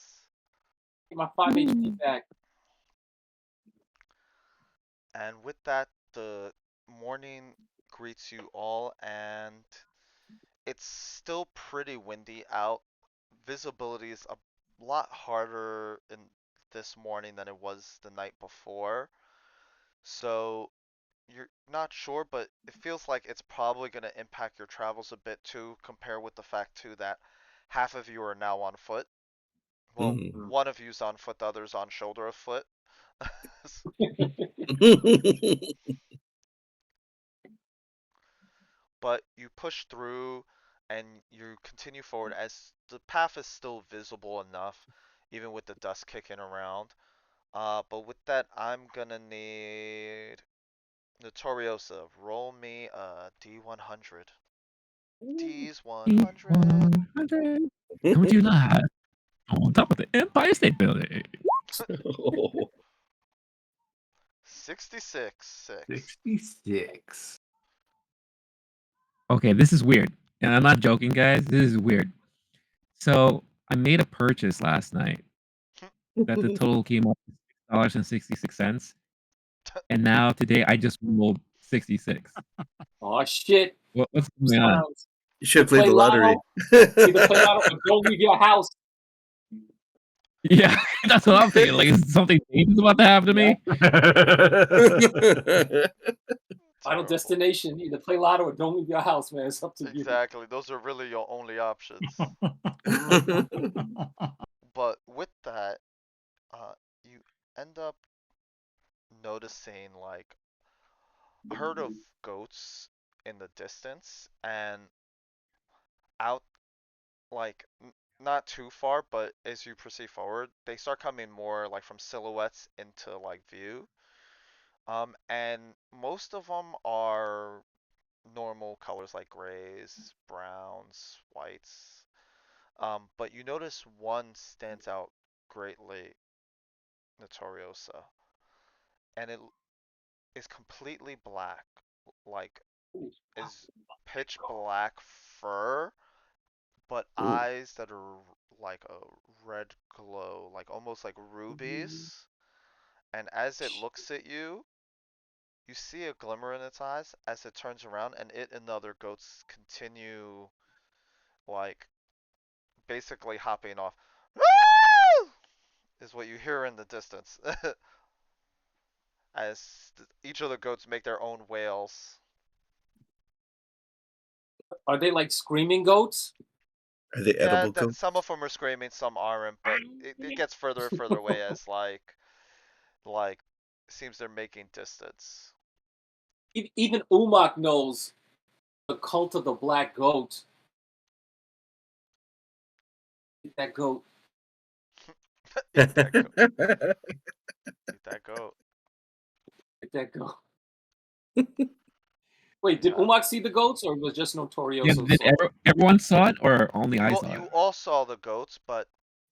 my 5 HP back. And with that, the morning greets you all, and it's still pretty windy out. Visibility is a lot harder in this morning than it was the night before. So you're not sure, but it feels like it's probably going to impact your travels a bit too, compare with the fact too that half of you are now on foot. Well, Mm. one of you's on foot, the other's on shoulder of foot. But you push through, and you continue forward as the path is still visible enough, even with the dust kicking around. But with that, I'm gonna need Notoriosa. Roll me a D100. D's 100. 100. Coming to you live on top of the Empire State Building. 66. 6. 66. Okay, this is weird. And I'm not joking, guys. This is weird. So I made a purchase last night that the total came up to $6.66. And now today I just rolled 66. Oh shit! What's going on? Sounds. You should play Play the lottery. Either play lotto or don't leave your house. Yeah, that's what I'm thinking. Like, is something dangerous about to happen to me? Final Terrible. destination. Either play lotto or don't leave your house, man. It's up to you. Exactly. Those are really your only options. But with that, you end up noticing like a herd of goats in the distance, and out like not too far, but as you proceed forward, they start coming more like from silhouettes into like view. And most of them are normal colors like grays, browns, whites. But you notice one stands out greatly, Notoriosa, and it is completely black, like is pitch black fur, but Ooh. eyes that are like a red glow, like almost like rubies. And as it looks at you see a glimmer in its eyes as it turns around, and it and the other goats continue like basically hopping off. Is what you hear in the distance as each of the goats make their own wails. Are they like screaming goats? Are they Yeah, edible goats? some of them are screaming, some aren't, but it gets further and further away as like seems they're making distance. Even Umak knows the cult of the black goat. Eat that goat. Eat that goat. Eat that goat. Eat that goat. Wait, did Yeah. Umak see the goats, or was just Yeah, Notorioso? did everyone saw it, or only I saw You it? all saw the goats, but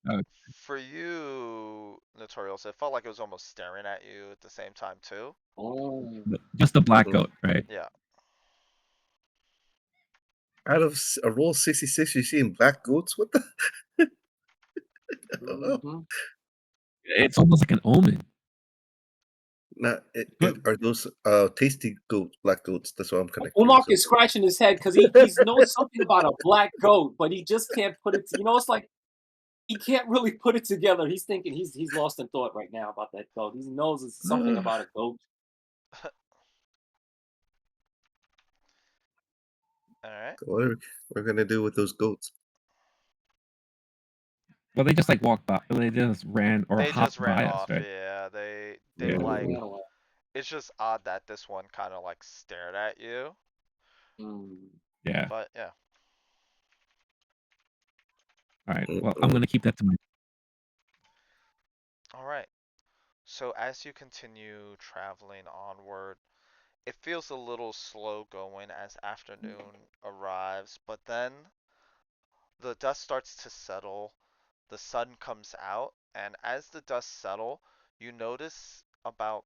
Oh. for you, Notorious, it felt like it was almost staring at you at the same time too. Oh. Just the black Mhm. goat, right? Yeah. Out of a roll 66, you're seeing black goats? What the? I don't know. Mhm. It's almost like an omen. Not, But are those tasty goats, black goats? That's what I'm kind of Umak curious is about. scratching his head because he knows something about a black goat, but he just can't put it. It's like he can't really put it together. He's thinking he's lost in thought right now about that goat. He knows it's something about a goat. All right. What are we gonna do with those goats? well, they just like walked by. They just ran or They just hopped ran by us, off. right? Yeah. They Yeah. like. Oh, It's just odd that this one kind of like stared at you. Mm. Yeah. But yeah. All right. Well, I'm mm-mm. gonna keep that to my. All right. So as you continue traveling onward, it feels a little slow going as afternoon arrives, but then the dust starts to settle, the sun comes out, and as the dust settle, you notice about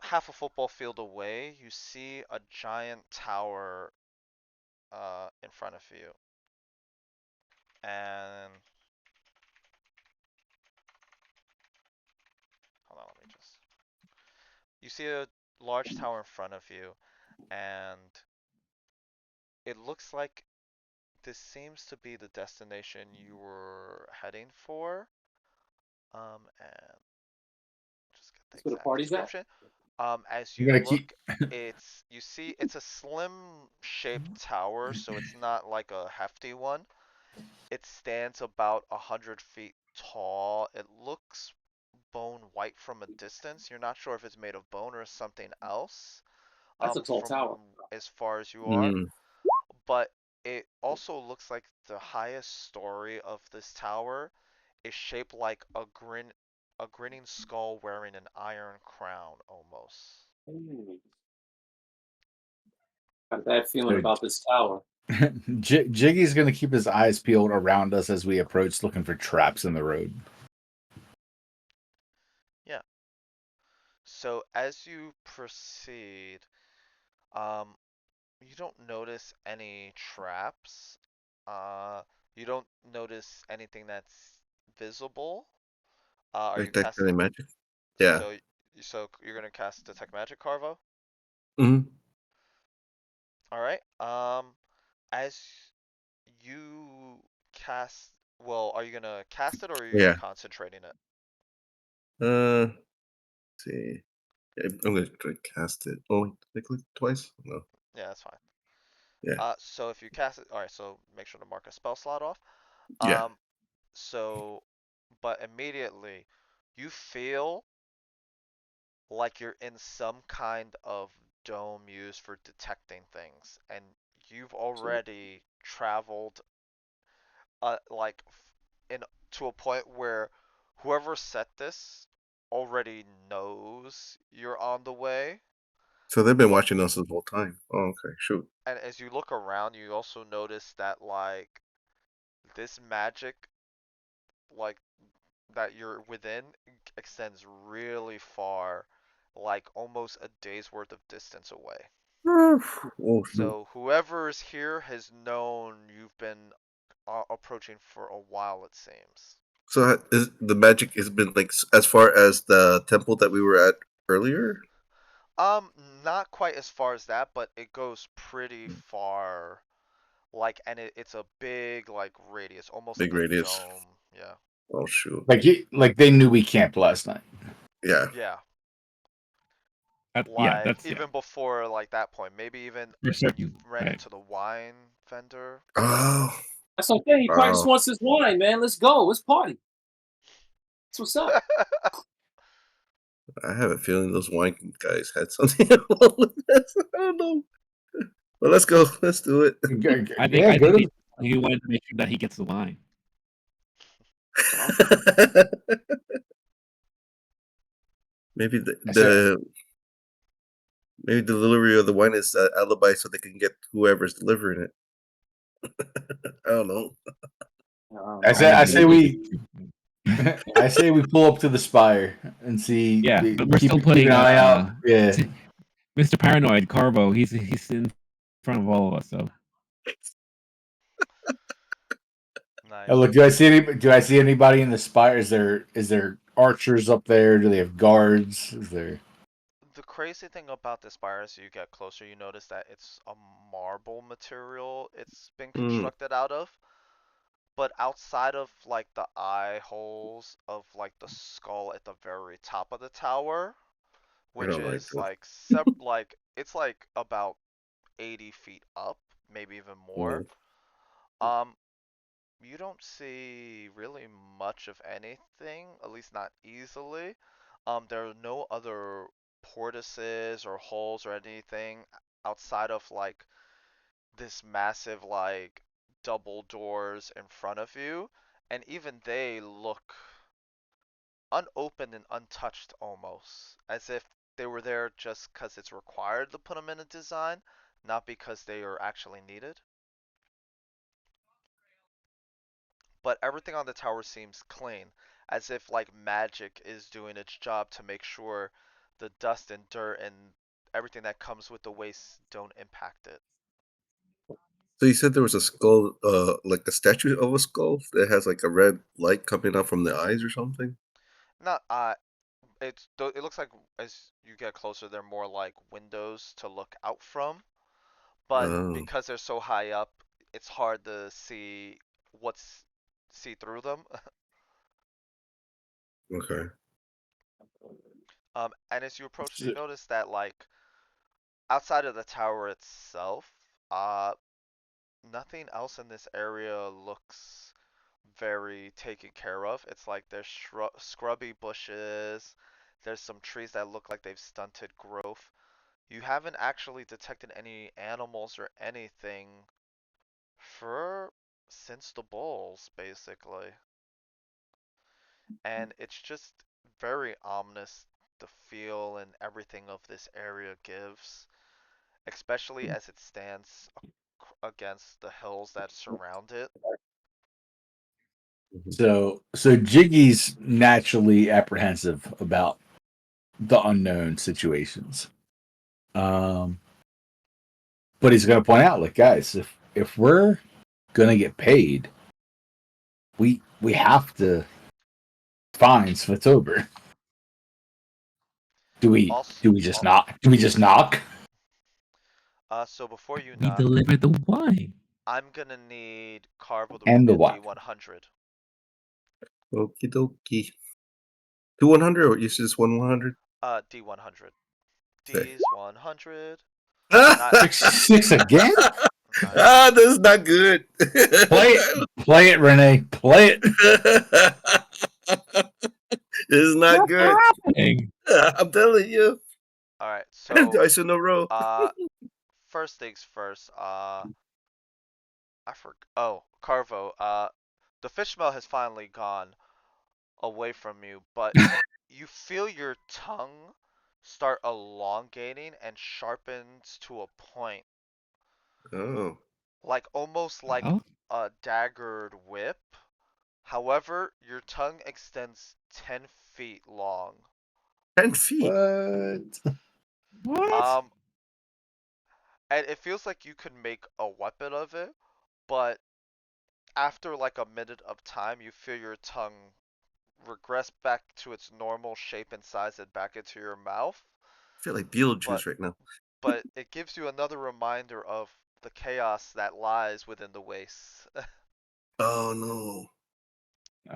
half a football field away, you see a giant tower in front of you. And hold on, let me just. You see a large tower in front of you, and it looks like this seems to be the destination you were heading for. And just get the That's where the exact party's at. description. As I'm you gonna look, keep. you see it's a slim shaped tower, so it's not like a hefty one. It stands about 100 feet tall. It looks bone white from a distance. You're not sure if it's made of bone or something else. That's a tall From tower. as far as you are, Mm. but it also looks like the highest story of this tower is shaped like a grinning skull wearing an iron crown almost. Ooh, got a bad feeling So about this tower. Jiggy's gonna keep his eyes peeled around us as we approach, looking for traps in the road. Yeah. So as you proceed, um, you don't notice any traps. Uh, you don't notice anything that's visible. Are you Like that kind casting? of magic. Yeah. So, so you're gonna cast Detect Magic, Carvo? Hmm. All right. As you cast, well, are you gonna cast it or are you Yeah. concentrating it? Let's see. I'm gonna try to cast it. Oh, did I click twice? No. Yeah, that's fine. Yeah. So if you cast it, all right. So make sure to mark a spell slot off. Yeah. Um, so, but immediately, you feel like you're in some kind of dome used for detecting things, and you've So, already traveled, like, in to a point where whoever set this already knows you're on the way. So they've been watching us this whole time. Oh, okay. Shoot. And as you look around, you also notice that like this magic, like that you're within, extends really far, like almost a day's worth of distance away. Oh, shoot. So whoever's here has known you've been approaching for a while, it seems. So is the magic has been like as far as the temple that we were at earlier? Um, Not quite as far as that, but it goes pretty far. Like, and it's a big like radius, almost Big like a radius. dome. Yeah. Oh, shoot. Like they knew we camped last night. Yeah. Yeah. Yeah, Like that's even before like that point, maybe even for when you certain. ran Right. into the wine vendor. Oh, that's okay. He probably just wow. wants his wine, man. Let's go. Let's party. That's what's up. I have a feeling those wine guys had something involved with this. I don't know. But let's go. Let's do it. Yeah, I go think to he wanted to make sure that he gets the wine. That's what I'm thinking. maybe I said, maybe the delivery of the wine is alibi so they can get whoever's delivering it. I don't know. I don't I know, say I I man. say believe we it. I say we pull up to the spire and see. Yeah, but we're still Keep an putting eye out. Yeah. Mr. Paranoid Carvo. He's in front of all of us. So Oh, Nice. look, do I see anybody in the spire? Is there archers up there? Do they have guards? Is there? The crazy thing about this spire, as you get closer, you notice that it's a marble material it's been Mm, constructed out of. But outside of like the eye holes of like the skull at the very top of the tower, I which don't like is this. like it's like about 80 feet up, maybe even more. Mm, Um, you don't see really much of anything, at least not easily. There are no other portices or holes or anything outside of like this massive like double doors in front of you, and even they look unopened and untouched almost, as if they were there just because it's required to put them in a design, not because they are actually needed. But everything on the tower seems clean, as if like magic is doing its job to make sure the dust and dirt and everything that comes with the waste don't impact it. So you said there was a skull, like a statue of a skull that has like a red light coming out from the eyes or something. Not it looks like as you get closer they're more like windows to look out from, but Oh, because they're so high up, it's hard to what's see through them. okay. And as you approach, you notice that like outside of the tower itself, uh, nothing else in this area looks very taken care of. It's like there's scrubby bushes, there's some trees that look like they've stunted growth. You haven't actually detected any animals or anything since the Bulls, basically. And it's just very ominous, the feel and everything of this area gives, especially as it stands against the hills that surround it. So Jiggy's naturally apprehensive about the unknown situations. But he's gonna point out, like, guys, if we're gonna get paid, we have to find Svetober. Do we just knock? Do we just knock? So before you We knock, delivered the wine. I'm gonna need Carvel to roll And me the a what? D100. Okie dokie. 2 100 or you said just 100? D100. Okay. D's 100. Six again? Ah, this is not good. Play it, Renee. Play it. This is not What's good. happening? I'm telling you. Alright, so Twice in a row. first things first, Carvo, the fish smell has finally gone away from you, but you feel your tongue start elongating and sharpens to a point, Oh. like almost like Oh, a daggered whip. However, your tongue extends 10 feet long. 10 feet. What? what? And it feels like you could make a weapon of it, but after like a minute of time, you feel your tongue regress back to its normal shape and size and back into your mouth. I feel like But Beetlejuice right now. but it gives you another reminder of the chaos that lies within the wastes. Oh no.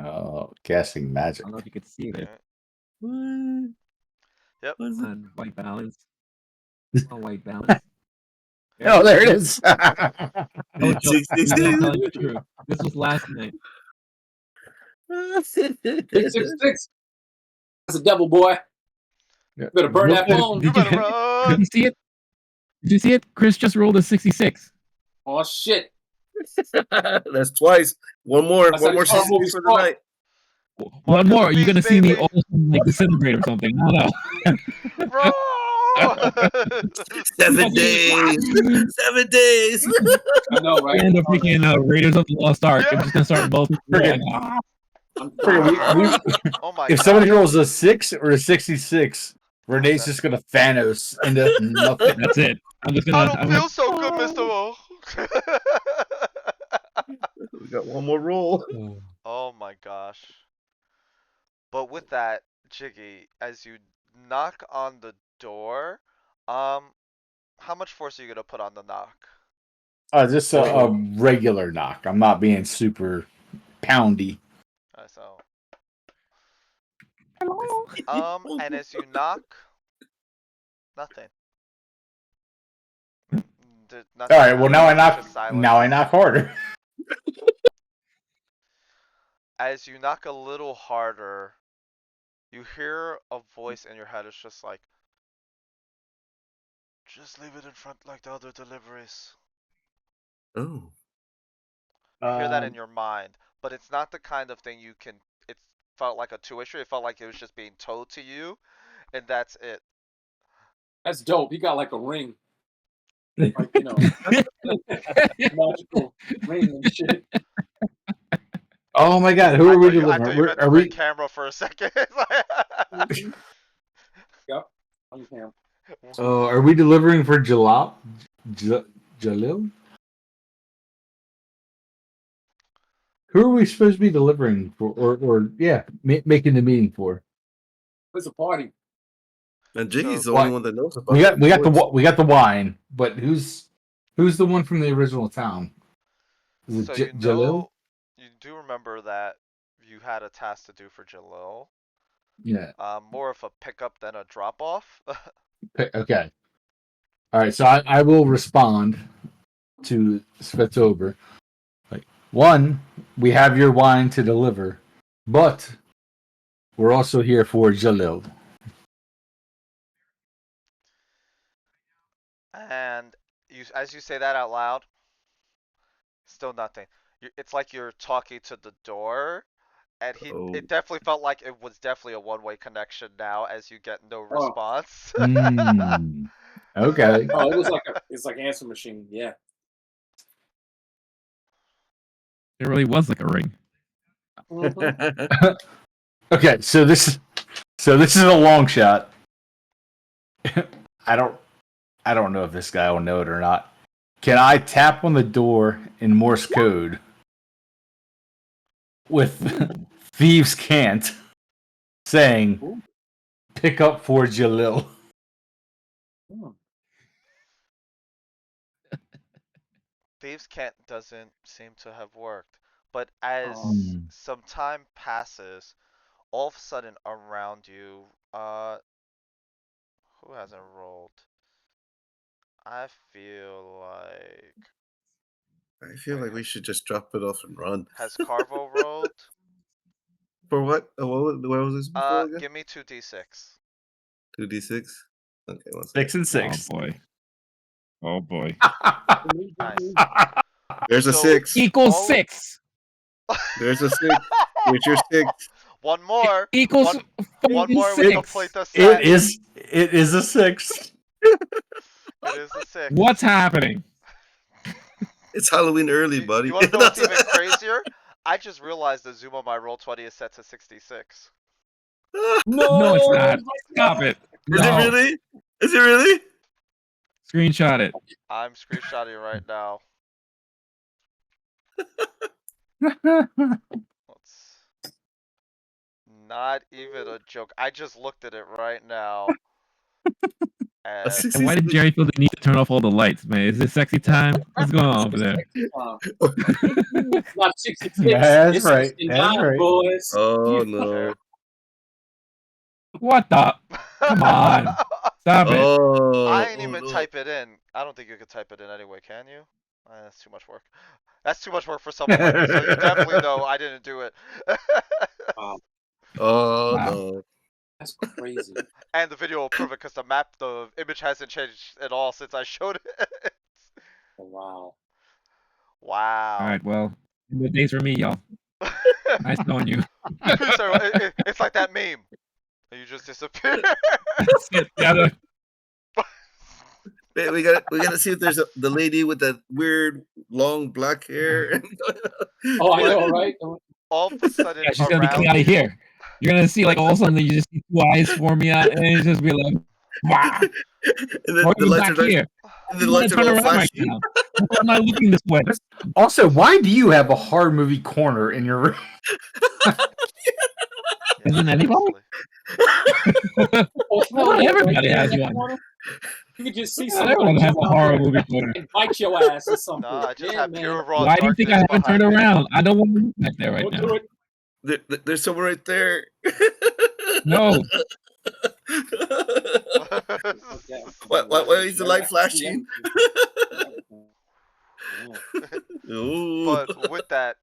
Oh, casting I magic. don't know if you could see it. What? Yep. What's it? On white balance. On white balance. Oh, there it is. Oh, Joe, Six, six, I'm six. telling you the truth. This was last night. 666. That's a devil, boy. Better burn that phone. You better Did run! you see it? Did you see it? Chris just rolled a 66. Oh shit. That's twice. One more. That's One how more the horror 60 movies for the start. night. One Mark of more. the Are you gonna beast, see me baby! also like disintegrate or something? I don't know. Roll! 7 days. 7 days. I know, right? And the freaking Raiders of the Lost Ark. Yeah. I'm just gonna start melting. Friggin'. I'm Oh my If somebody gosh. rolls a 6 or a 66, Renee's just gonna Thanos into nothing. That's it. I'm just I gonna. don't I'm feel like, so good, Mr. O. We got one more roll. Oh my gosh. But with that, Jiggy, as you knock on the door, how much force are you gonna put on the knock? Just a regular knock. I'm not being super poundy. So, hello. and as you knock, nothing. Nothing All right. Well, now I happens, knock. just silence. Now I knock harder. As you knock a little harder, you hear a voice in your head. It's just like, just leave it in front like the other deliveries. Oh. You hear that in your mind, but it's not the kind of thing you can. It felt like a two-way street. It felt like it was just being told to you, and that's it. That's dope. He got like a ring. Like, you know, magical ring and shit. Oh my God! Who I are we thought delivering? you meant the Are red we? camera for a second. Yep. On camera. Are we delivering for Jalal? Jalil? Who are we supposed to be delivering for? Or yeah, making the meeting for? It's a party. And Jiggy's So- the only one that knows about We got it. we got the wine, but who's the one from the original town? Is So it Jalil? you do remember that you had a task to do for Jalil. Yeah. More of a pickup than a drop off. Okay. All right. So I will respond to Svetober. Like, one, we have your wine to deliver, but we're also here for Jalil. And as you say that out loud, Still nothing. It's like you're talking to the door, and Oh. it definitely felt like it was definitely a one-way connection now as you get no Oh. response. Okay. Oh, it's like answer machine. Yeah. It really was like a ring. Mhm. Okay, so this is a long shot. I don't know if this guy will know it or not. Can I tap on the door in Morse code with thieves can't saying Ooh. pick up for Jalil? Hmm. Thieves' Cant doesn't seem to have worked, but as Oh. some time passes, all of a sudden around you, who hasn't rolled? I feel like. I feel Wait, like we should just drop it off and run. has Carvo rolled? For what? What was this before again? Give me 2d6. 2d6. Okay, one Six second. and six. Oh boy. Oh boy. Nice. There's a So, 6. Equals all- 6. There's a 6. There's your 6. One more. Equals One more. We 6. complete the It set. is a 6. It is a 6. What's happening? It's Halloween early, buddy. You want to know what's even crazier? I just realized the zoom on my roll20 is set to 66. No, it's not. Stop it. Is it No. really? Is it really? Screenshot it. I'm screenshotting right now. Let's. Not even a joke. I just looked at it right now. And And why did Jerry feel the need to turn off all the lights, man? Is it sexy time? What's going on over there? Not 66. That's It's right. 69, That's right. boys. Oh no. Sure. What the? Come on. Stop it. Oh. I ain't oh, even no. type it in. I don't think you could type it in anyway, can you? That's too much work. That's too much work for someone like me. So you definitely know I didn't do it. Wow, Oh Wow. no. that's crazy. And the video will prove it because the image hasn't changed at all since I showed it. Wow. Wow. All right, well, good days for me, y'all. Nice knowing you. So it's like that meme. You just disappear. Yeah, Wait, we gotta see if there's the lady with that weird long black hair. Oh, I know, right? All of a sudden, she's gonna be around coming out of you, here. You're gonna see like all of a sudden you just see two eyes forming out, and it's just be like, wow. And then Or the you lights back are here. and the I'm gonna lights are turn all around right flashy. now. I'm not looking this way. Also, why do you have a horror movie corner in your room? Isn't anybody? Oh, Well, right everybody there has in that one. corner. You could just see Not somebody everyone has jump a out horror there movie corner. and bite your ass or something. Nah, I just Yeah, have man. pure raw Why do you think I darkness haven't turned behind me. around? I don't want to look back there right Don't now. do it. There's someone right there. No. Yeah. Why is the light flashing? Ooh. But with that,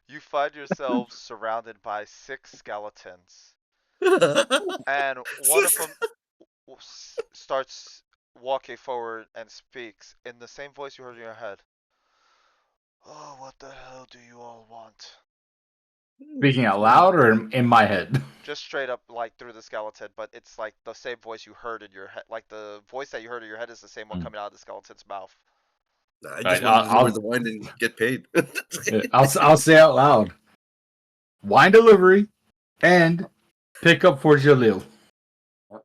you find yourselves surrounded by 6 skeletons, and one of them starts walking forward and speaks in the same voice you heard in your head. Oh, what the hell do you all want? Speaking out loud or in my head? Just straight up, like through the skeleton, but it's like the same voice you heard in your head. Like the voice that you heard in your head is the same one Hmm. coming out of the skeleton's mouth. I Right, just want to deliver the wine and get paid. I'll say out loud. Wine delivery and pick up for Jalil. I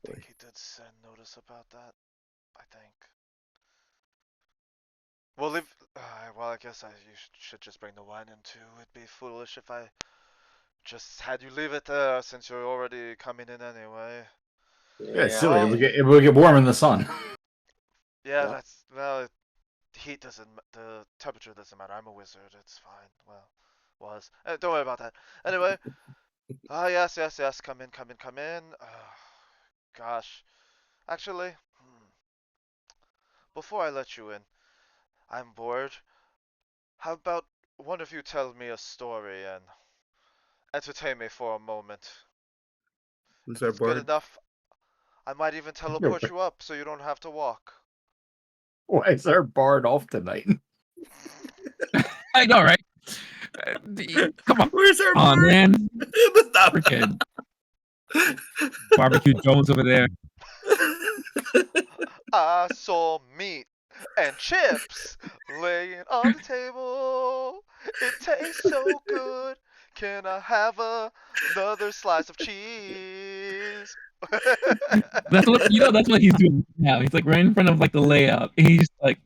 think he did send notice about that. I think. Well, if well, I guess you should just bring the wine in too. It'd be foolish if I just had you leave it there since you're already coming in anyway. Yeah, it's silly. It will get warm in the sun. Yeah, Yeah. that's well. Heat doesn't. The temperature doesn't matter. I'm a wizard. It's fine. Well, was. Don't worry about that. Anyway. Yes, yes, yes. Come in, come in, come in. Gosh. Actually, before I let you in, I'm bored. How about one of you tell me a story and entertain me for a moment? Who's If our it's good bard? enough, I might even teleport you up so you don't have to walk. Why is our bard off tonight? I know, right? Come Where's our on, bird? man. Freaking Barbecue Jones over there. I saw meat and chips laying on the table. It tastes so good. Can I have another slice of cheese? That's what that's what he's doing now. He's like right in front of like the layout. And he's just like,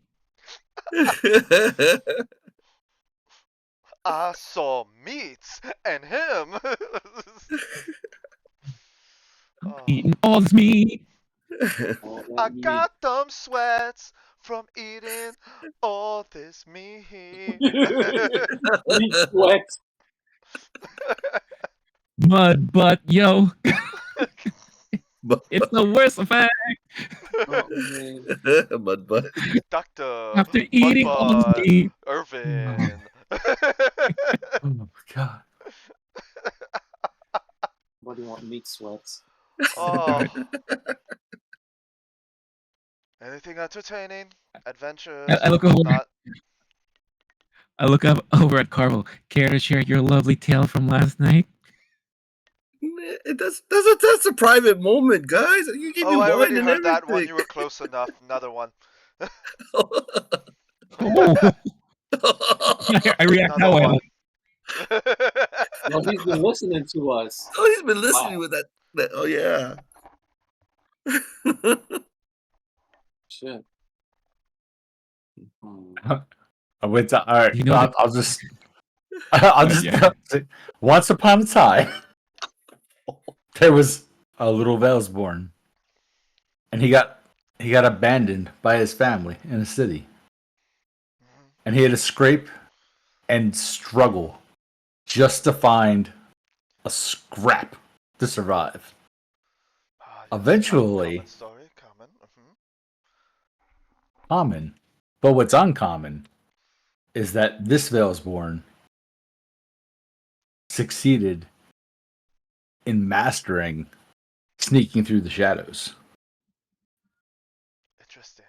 I saw meats and him. I'm Oh. eating all this meat. All I that meat. got them sweats from eating all this meat. Meat sweat. Mud butt, yo. It's the worst effect. Oh man. Mud butt. Dr. After eating all this Mudbud meat. Irvin. Oh God. What do you want? Meat sweats. Oh. Anything entertaining? Adventures? I look over. Whatnot? I look up over at Carvel. Care to share your lovely tale from last night? That's a private moment, guys. You gave me Oh, I already wine and heard that one. everything. You were close enough. Another one. Oh, I react that Another way. one. No, he's been listening to us. Oh, he's been listening Wow. with that. Oh yeah. Shit. Hmm. All right. You know that- I'll just. I'll just. Yeah. Once upon a time, there was a little Vales born, and he got abandoned by his family in a city, and he had to scrape and struggle just to find a scrap to survive. Ah, yes. Eventually, Common story. Common. common. But what's uncommon is that this Veilsborn succeeded in mastering sneaking through the shadows. Interesting.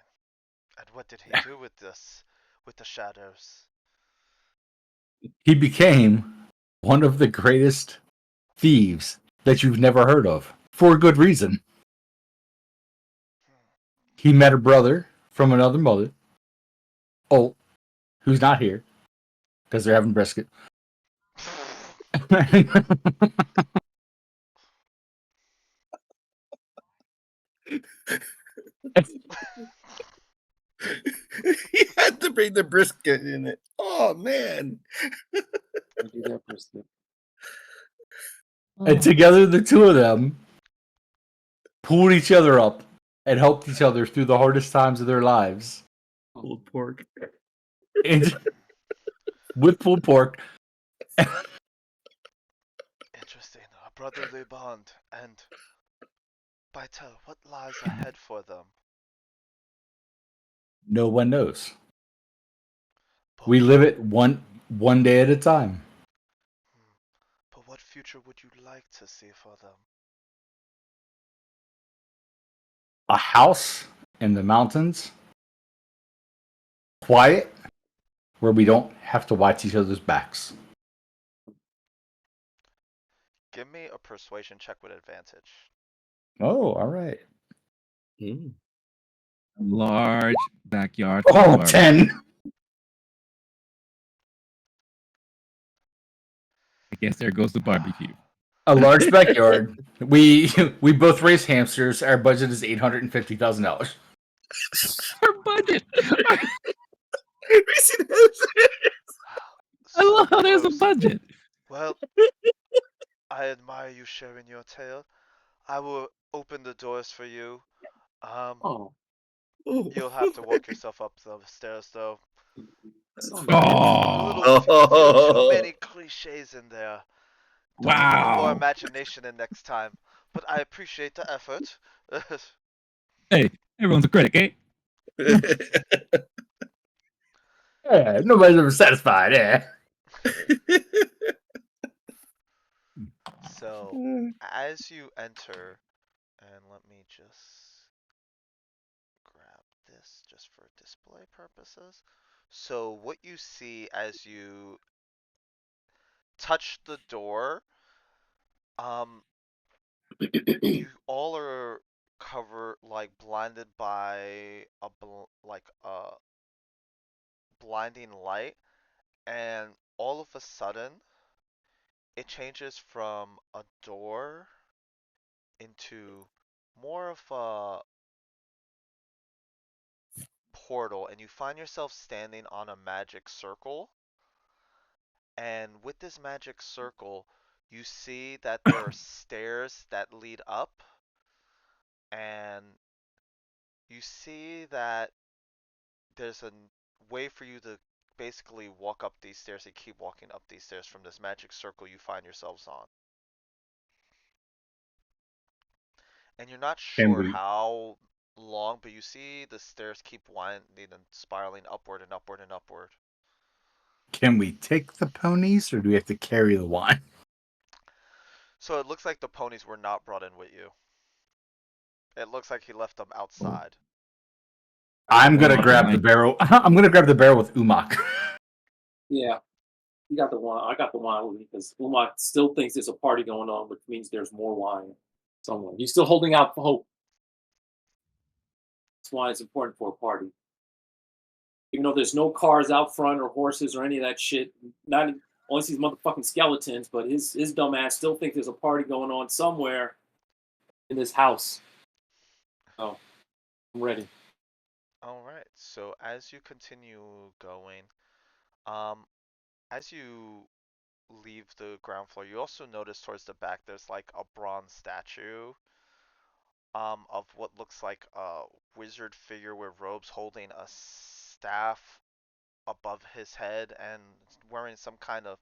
And what did he do with this? With the shadows? He became one of the greatest thieves that you've never heard of, for good reason. He met a brother from another mother, oh, who's not here because they're having brisket. He had to bring the brisket in it. Oh man. I do that brisket. And together, the two of them pulled each other up and helped each other through the hardest times of their lives. Pulled pork. And with pulled pork. Interesting. A brotherly bond. And Baito, what lies ahead for them? No one knows. But We live it one day at a time. But what future would you like to see for them? A house in the mountains, quiet, where we don't have to watch each other's backs. Give me a persuasion check with advantage. Oh, all right. Mm. Large backyard. Oh, farm. 10. I guess there goes the barbecue. A large backyard. We both raise hamsters. Our budget is $850,000. Our budget. Racing I love how there's a close. budget. Well, I admire you sharing your tale. I will open the doors for you. Oh. Oh. You'll have to walk yourself up the stairs, though. So A nice. little too many cliches in there. Put a little more Wow. imagination in next time. But I appreciate the effort. Hey, everyone's a critic, eh? Yeah, nobody's ever satisfied, eh? So, as you enter, and let me just grab this just for display. gameplay purposes. So what you see as you touch the door, um, you all are covered, like blinded by like a blinding light, and all of a sudden it changes from a door into more of a portal, and you find yourself standing on a magic circle. And with this magic circle, you see that there are stairs that lead up, and you see that there's a way for you to basically walk up these stairs and keep walking up these stairs from this magic circle you find yourselves on. And you're not Can sure we how long, but you see the stairs keep winding and spiraling upward and upward and upward. take the ponies, or do we have to carry the wine? So it looks like the ponies were not brought in with you. It looks like he left them outside. I'm gonna Or grab the barrel. I'm gonna grab the barrel with Umak. Yeah, you got the wine. I got the wine with me because Umar still thinks there's a party going on, which means there's more wine somewhere. He's still holding out for hope. That's why it's important for a party. Even though there's no cars out front or horses or any of that shit, not only sees motherfucking skeletons, but his dumb ass still thinks there's a party going on somewhere in this house. Oh, I'm ready. Alright, so as you continue going, um, as you leave the ground floor, you also notice towards the back there's like a bronze statue of what looks like a wizard figure with robes holding a staff above his head and wearing some kind of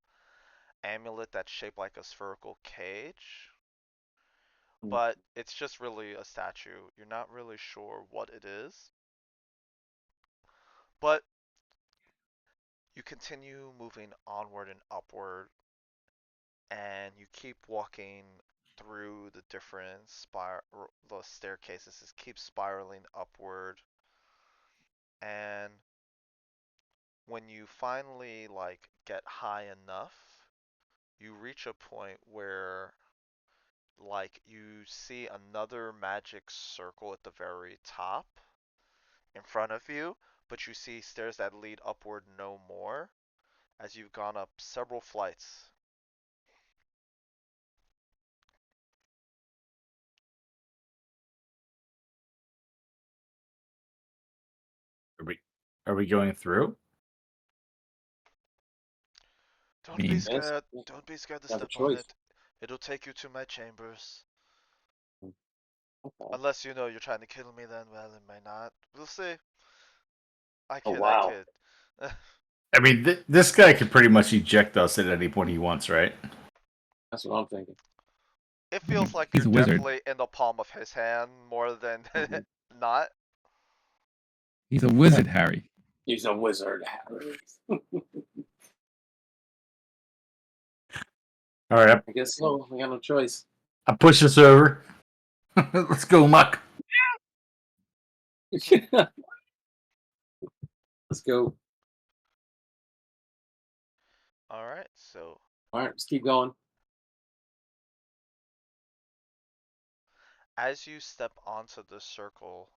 amulet that's shaped like a spherical cage. Hmm. But it's just really a statue. You're not really sure what it is. But you continue moving onward and upward, and you keep walking through the different the staircases. It keeps spiraling upward, and when you finally like get high enough, you reach a point where like you see another magic circle at the very top in front of you, but you see stairs that lead upward no more as you've gone up several flights. Are we going through? Don't be mean, Yes, scared. yeah, Don't be scared to you have a step on choice. it. It'll take you to my chambers. Okay. Unless you know you're trying to kill me, then well, it may not. We'll see. I Oh kid, I wow. kid. I mean, this guy could pretty much eject us at any point he wants, right? That's what I'm thinking. It I mean, feels like you're he's a wizard. definitely in the palm of his hand more than Mhm. not. He's a wizard, Harry. He's a wizard, Harry. All right, I guess so. We got no choice. I push this over. Let's go, Muck. Let's go. Alright, so All right, let's keep going. as you step onto the circle,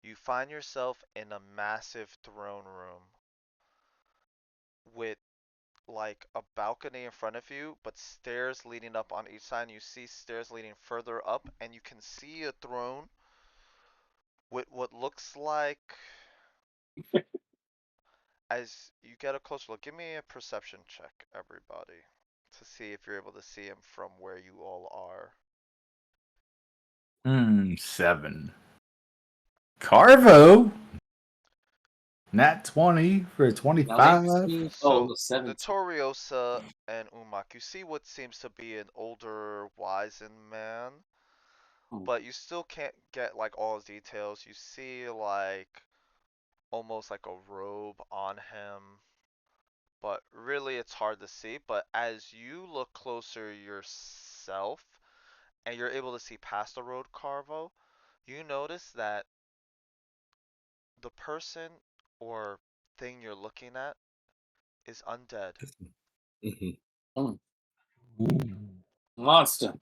you find yourself in a massive throne room with like a balcony in front of you, but stairs leading up on each side. And you see stairs leading further up, and you can see a throne with what looks like, as you get a closer look, give me a perception check, everybody, to see if you're able to see him from where you all are. 7. Carvo. Nat 20 for Now 25. 18. Oh, So no, the 17. Toriosa and Umak, you see what seems to be an older, wizened man, Hmm. but you still can't get like all his details. You see like almost like a robe on him, but really it's hard to see. But as you look closer yourself and you're able to see past the road, Carvo, you notice that the person or thing you're looking at is undead. Mhm. Ooh. Monster.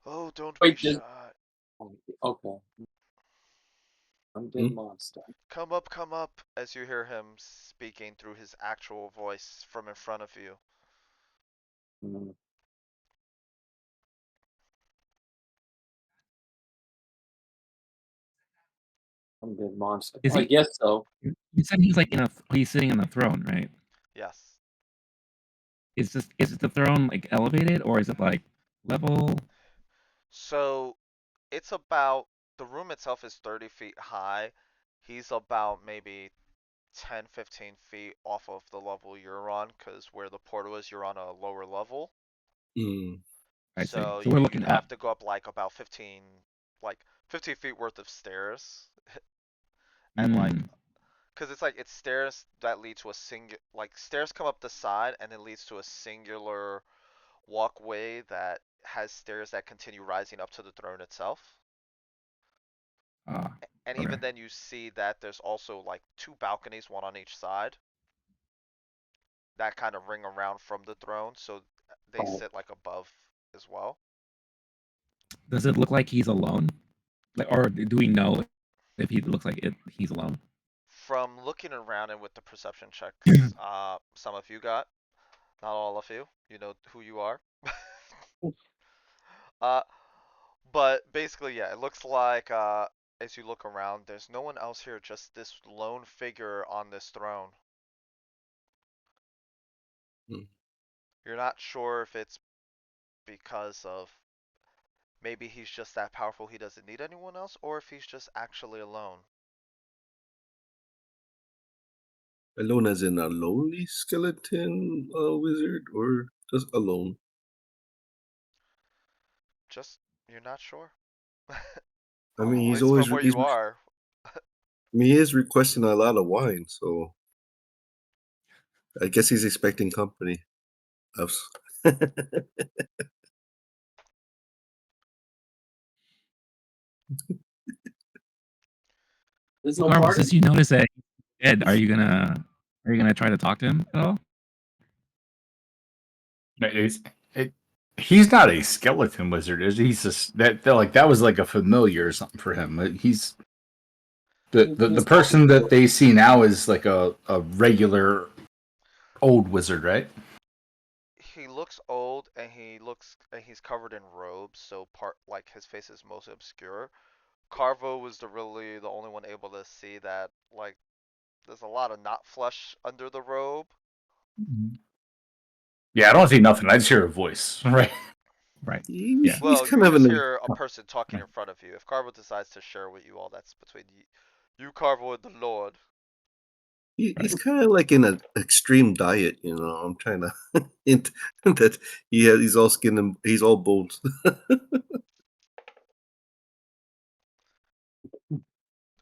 Oh, don't be Wait, shy. okay. Undead Hmm? monster. Come up, as you hear him speaking through his actual voice from in front of you. Mm. Undead monster. Is I he? guess so. You said he's like he's sitting on the throne, right? Yes. Is the throne like elevated or is it like level? So it's about, the room itself is 30 feet high. He's about maybe 10, 15 feet off of the level you're on, because where the portal is, you're on a lower level. Mm. I see. So So we're you'd looking up. have to go up like about 15, like 15 feet worth of stairs. And like, Mm. because it's stairs that lead to a single, like stairs come up the side and it leads to a singular walkway that has stairs that continue rising up to the throne itself. Ah, And okay. even then you see that there's also like two balconies, one on each side, that kind of ring around from the throne, so they Oh. sit like above as well. Does it look like he's alone? Like, or do we know if he looks like he's alone? From looking around and with the perception checks, some of you got, not all of you. You know who you are. uh, but basically, yeah, it looks like as you look around, there's no one else here, just this lone figure on this throne. Mm. You're not sure if it's because of maybe he's just that powerful he doesn't need anyone else, or if he's just actually alone. Alone as in a lonely skeleton wizard, or just alone? Just, you're not sure. I mean, At he's least from always where he's. you are. I mean, he is requesting a lot of wine, so I guess he's expecting company. Us. There's no Carl, party? since you notice that he's dead, are you gonna try to talk to him at all? It, he's not a skeleton wizard, is he? He's just that was like a familiar or something for him. He's the He's person talking to that they see now is like a regular old wizard, right? He looks old and he's covered in robes, so part like his face is mostly obscure. Carvo was the only one able to see that, like, there's a lot of not flesh under the robe. Yeah, I don't see nothing. I just hear a voice, right? Right. He's, Yeah. he's Well, you kind of just an hear a person talking in front of you. If Carvo decides to share with you all, that's between you Carvo, and the Lord. he's kind of like in an extreme diet, you know. I'm trying to hint that he's all skin and he's all bones.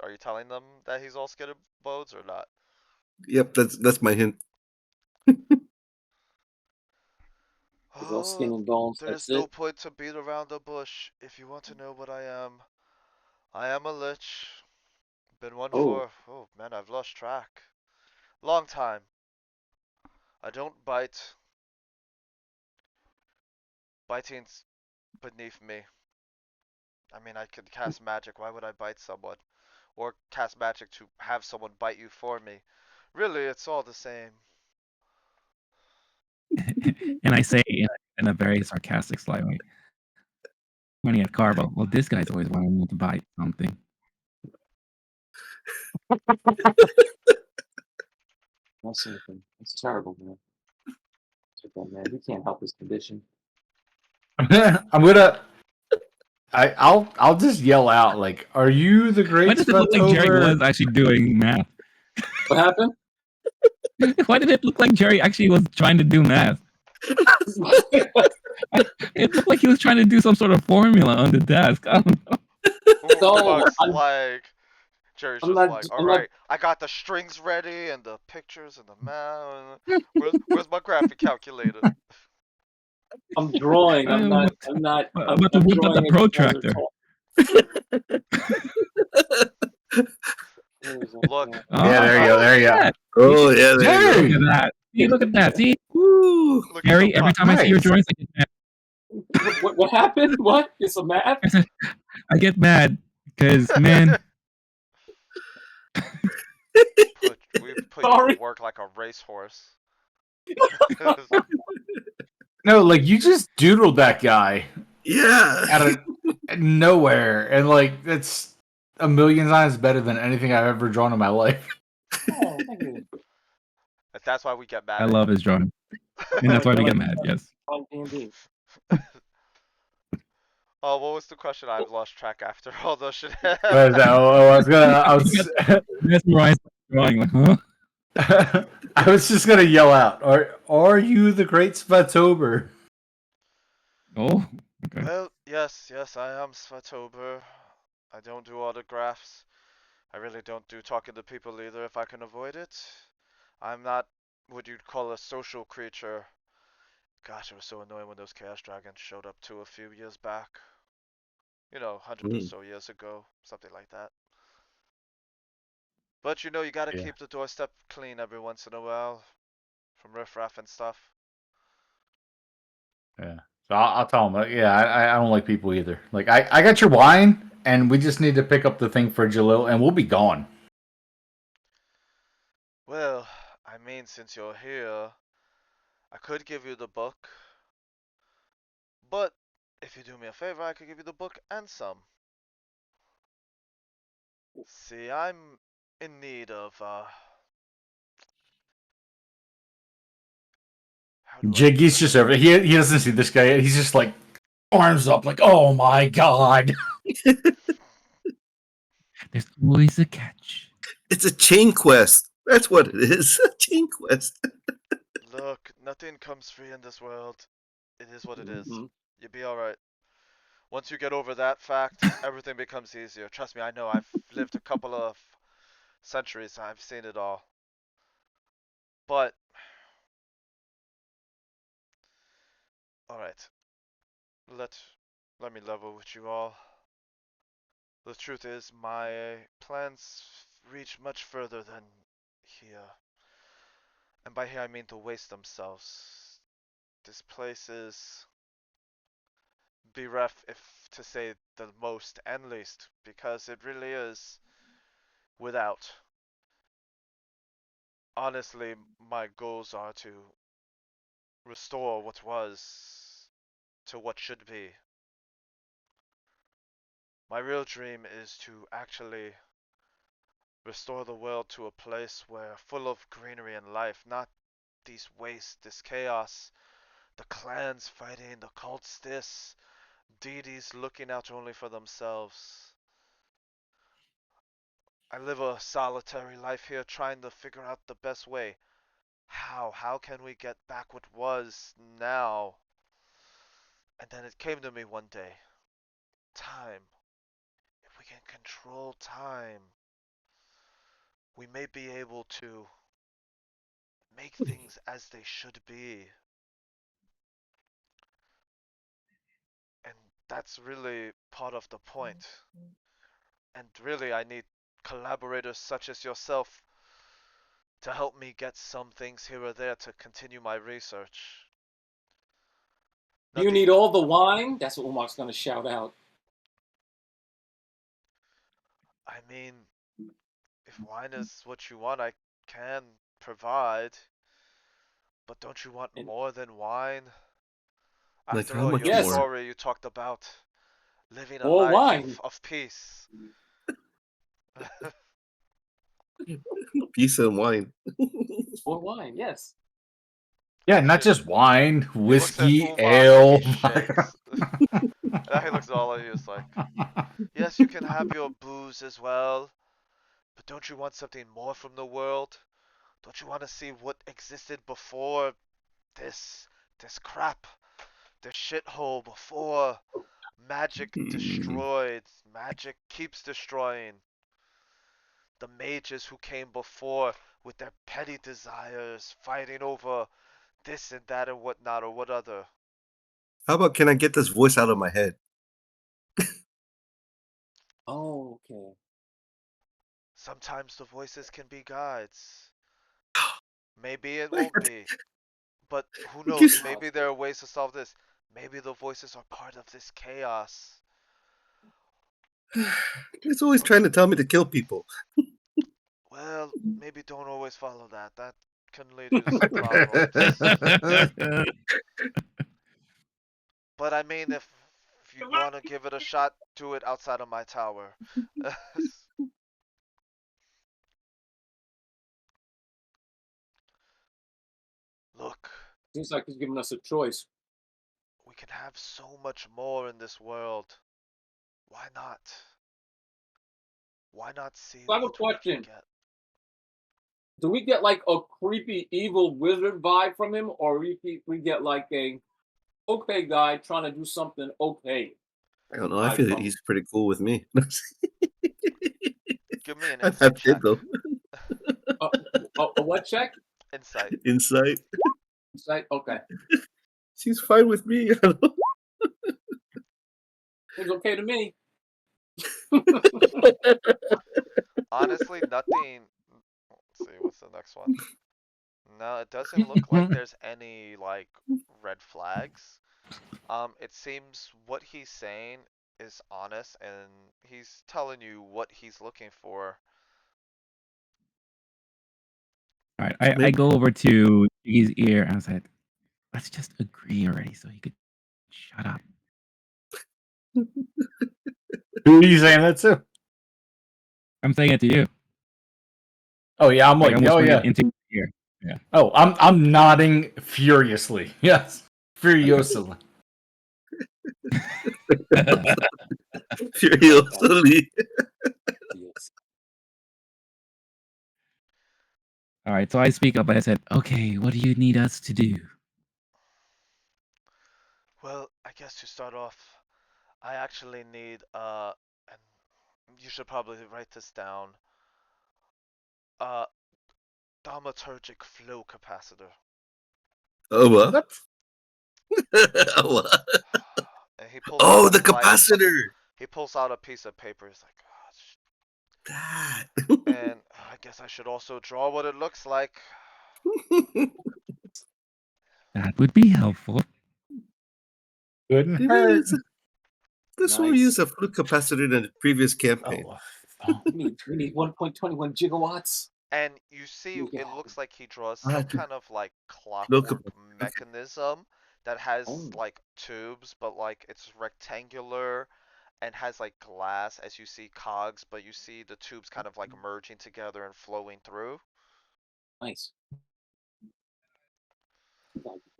Are you telling them that he's all skin and bones or not? Yep, that's my hint. He's all skin Oh, and bones. there's That's no it. point to beat around the bush. If you want to know what I am a lich. Been one Oh. for, oh man, I've lost track. Long time. I don't bite. Biting's beneath me. I mean, I could cast magic. Why would I bite someone? Or cast magic to have someone bite you for me. Really, it's all the same. And I say in a very sarcastic, slight way, pointing at Carbo. Well, this guy's always wanting me to buy something. That's something. It's terrible, man. Man, he can't help his condition. I'll just yell out like, "Are you the Why great does it look like Jerry Spatover?" was actually doing math? What happened? Why did it look like Jerry actually was trying to do math? It looked like he was trying to do some sort of formula on the desk. I don't know. No, Jerry's I'm just not. like, I'm not. alright, I got the strings ready and the pictures and the math. Where's my graphic calculator? I'm drawing. I'm not. I'm not. I'm I'm, about to I'm whip out the drawing as you guys are protractor. talking. Look. Yeah, there you go. There you go. Oh yeah, there you Look go. at that. See, look at that. See, Woo. Look at Gary, the every time I see your Nice. drawings, I get mad. What happened? What? You're so mad? I get mad because, man, We've put you Sorry. to work like a racehorse. No, like you just doodled that guy Yeah. out of nowhere, and like that's a million times better than anything I've ever drawn in my life. Oh, thank you. That's why we get mad I at love you. his drawing. And that's why we get mad, yes. On D&D. Oh, what was the question? I've lost track after all those shit. But I was Mesmerized by the drawing, like, huh? I was just gonna yell out, are you the great Spatober? Oh, okay. Well, yes, I am Svatober. I don't do autographs. I really don't do talking to people either if I can avoid it. I'm not what you'd call a social creature. Gosh, it was so annoying when those Chaos Dragons showed up too a few years back. You know, 100 or so years ago, something like that. But you know, you gotta Yeah. keep the doorstep clean every once in a while from riffraff and stuff. Yeah. So I'll tell him. Yeah, I don't like people either. Like I got your wine, and we just need to pick up the thing for Jalil, and we'll be gone. Well, I mean, since you're here, I could give you the book. But if you do me a favor, I could give you the book and some. See, I'm in need of, how do I Jiggy's put just it? over. He doesn't see this guy. He's just like arms up, like, oh my god. There's always a catch. It's a chain quest. That's what it is. A chain quest. Look, nothing comes free in this world. It is what it is. Mhm. You'll be alright. Once you get over that fact, everything becomes easier. Trust me, I know. I've lived a couple of centuries. I've seen it all. But, alright. Let me level with you all. The truth is, my plans reach much further than here. And by here I mean to waste themselves. This place is bereft, if to say the most and least, because it really is without. Honestly, my goals are to restore what was to what should be. My real dream is to actually restore the world to a place where full of greenery and life, not these wastes, this chaos, the clans fighting, the cults this, deities looking out only for themselves. I live a solitary life here trying to figure out the best way. How can we get back what was now? And then it came to me one day. Time. If we can control time, we may be able to make things as they should be. And that's really part of the point. And really, I need collaborators such as yourself to help me get some things here or there to continue my research. You need all the wine? That's what Umak's going to shout out. I mean, if wine is what you want, I can provide. But don't you want more than wine? Like After how all, much your Yes. more? story, you talked about living a More life wine. of peace. Peace and wine. More wine, yes. Yeah, not just wine, He looks at whiskey, Umak and ale. he shakes. And he looks at all of you, it's like, yes, you can have your booze as well, but don't you want something more from the world? Don't you want to see what existed before this crap, this shithole, before magic destroyed, magic keeps destroying. The mages who came before with their petty desires, fighting over this and that and whatnot or what other. How about can I get this voice out of my head? Oh, okay. Sometimes the voices can be guides. Maybe it won't be. But who You keep knows? Wow. Maybe there are ways to solve this. Maybe the voices are part of this chaos. It's always trying to tell me to kill people. Well, maybe don't always follow that. That can lead you to some problems. But I mean, if you want to give it a shot, do it outside of my tower. Look, Seems like he's giving us a choice. we can have so much more in this world. Why not? Why not see I have a what we can question. get? Do we get like a creepy evil wizard vibe from him, or we get like a okay guy trying to do something okay? I don't know. I feel he's pretty cool with me. Give me an I've insight kid check. though. A what check? Insight. Insight. Insight? Okay. She's fine with me. Seems okay to me. Honestly, nothing. Let's see, what's the next one? No, it doesn't look like there's any like red flags. It seems what he's saying is honest, and he's telling you what he's looking for. All right, I go over to his ear and I said, "Let's just agree already, so he could shut up." Who are you saying that to? I'm saying it to you. Oh yeah, I'm like, I'm oh whispering yeah. it into your ear. Yeah. Oh, I'm nodding furiously. Yes, furiosely. Furiously. Yes. All right, so I speak up and I said, "Okay, what do you need us to do?" Well, I guess to start off, I actually need and you should probably write this down. Uh, thaumaturgic flow capacitor. Oh what? What? And he pulls Oh, out the like capacitor. he pulls out a piece of paper. He's like, That. and I guess I should also draw what it looks like. That would be helpful. Couldn't Maybe hurt. this will Nice. use a flute capacitor in the previous campaign. We need 1.21 gigawatts. And you see, Make it it happen. looks like he draws Ah, some t- kind of like Look, clockwork mechanism that has Oh. like tubes, but like it's rectangular and has like glass as you see cogs, but you see the tubes kind of like merging together and flowing through. Nice.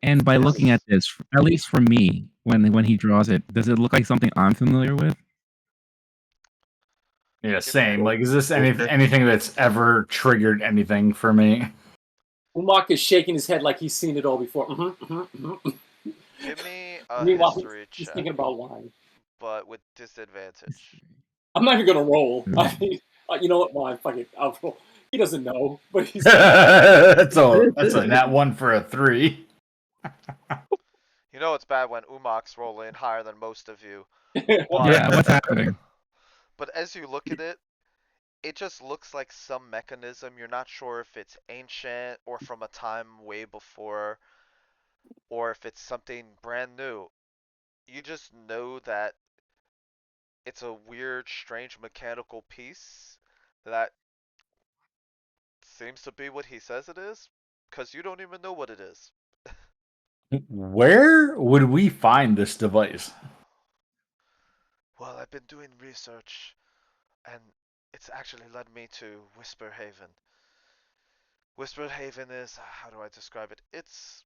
And by looking at Yes. this, at least for me, when he draws it, does it look like something I'm familiar with? Yeah, Give me same. a Like, is this anything that's ever triggered anything for me? Umak is shaking his head like he's seen it all before. give me a Meanwhile, history he's check, thinking about wine. but with disadvantage. I'm not even gonna roll. I mean, you know what? Well, fuck it. I'll roll. He doesn't know, but he's. That's a nat one for a 3. You know it's bad when Umak's rolling higher than most of you. Yeah, what's happening? But as you look at it, it just looks like some mechanism. You're not sure if it's ancient or from a time way before, or if it's something brand new. You just know that it's a weird, strange mechanical piece that seems to be what he says it is, because you don't even know what it is. Where would we find this device? Well, I've been doing research, and it's actually led me to Whisper Haven. Whisper Haven is, how do I describe it? It's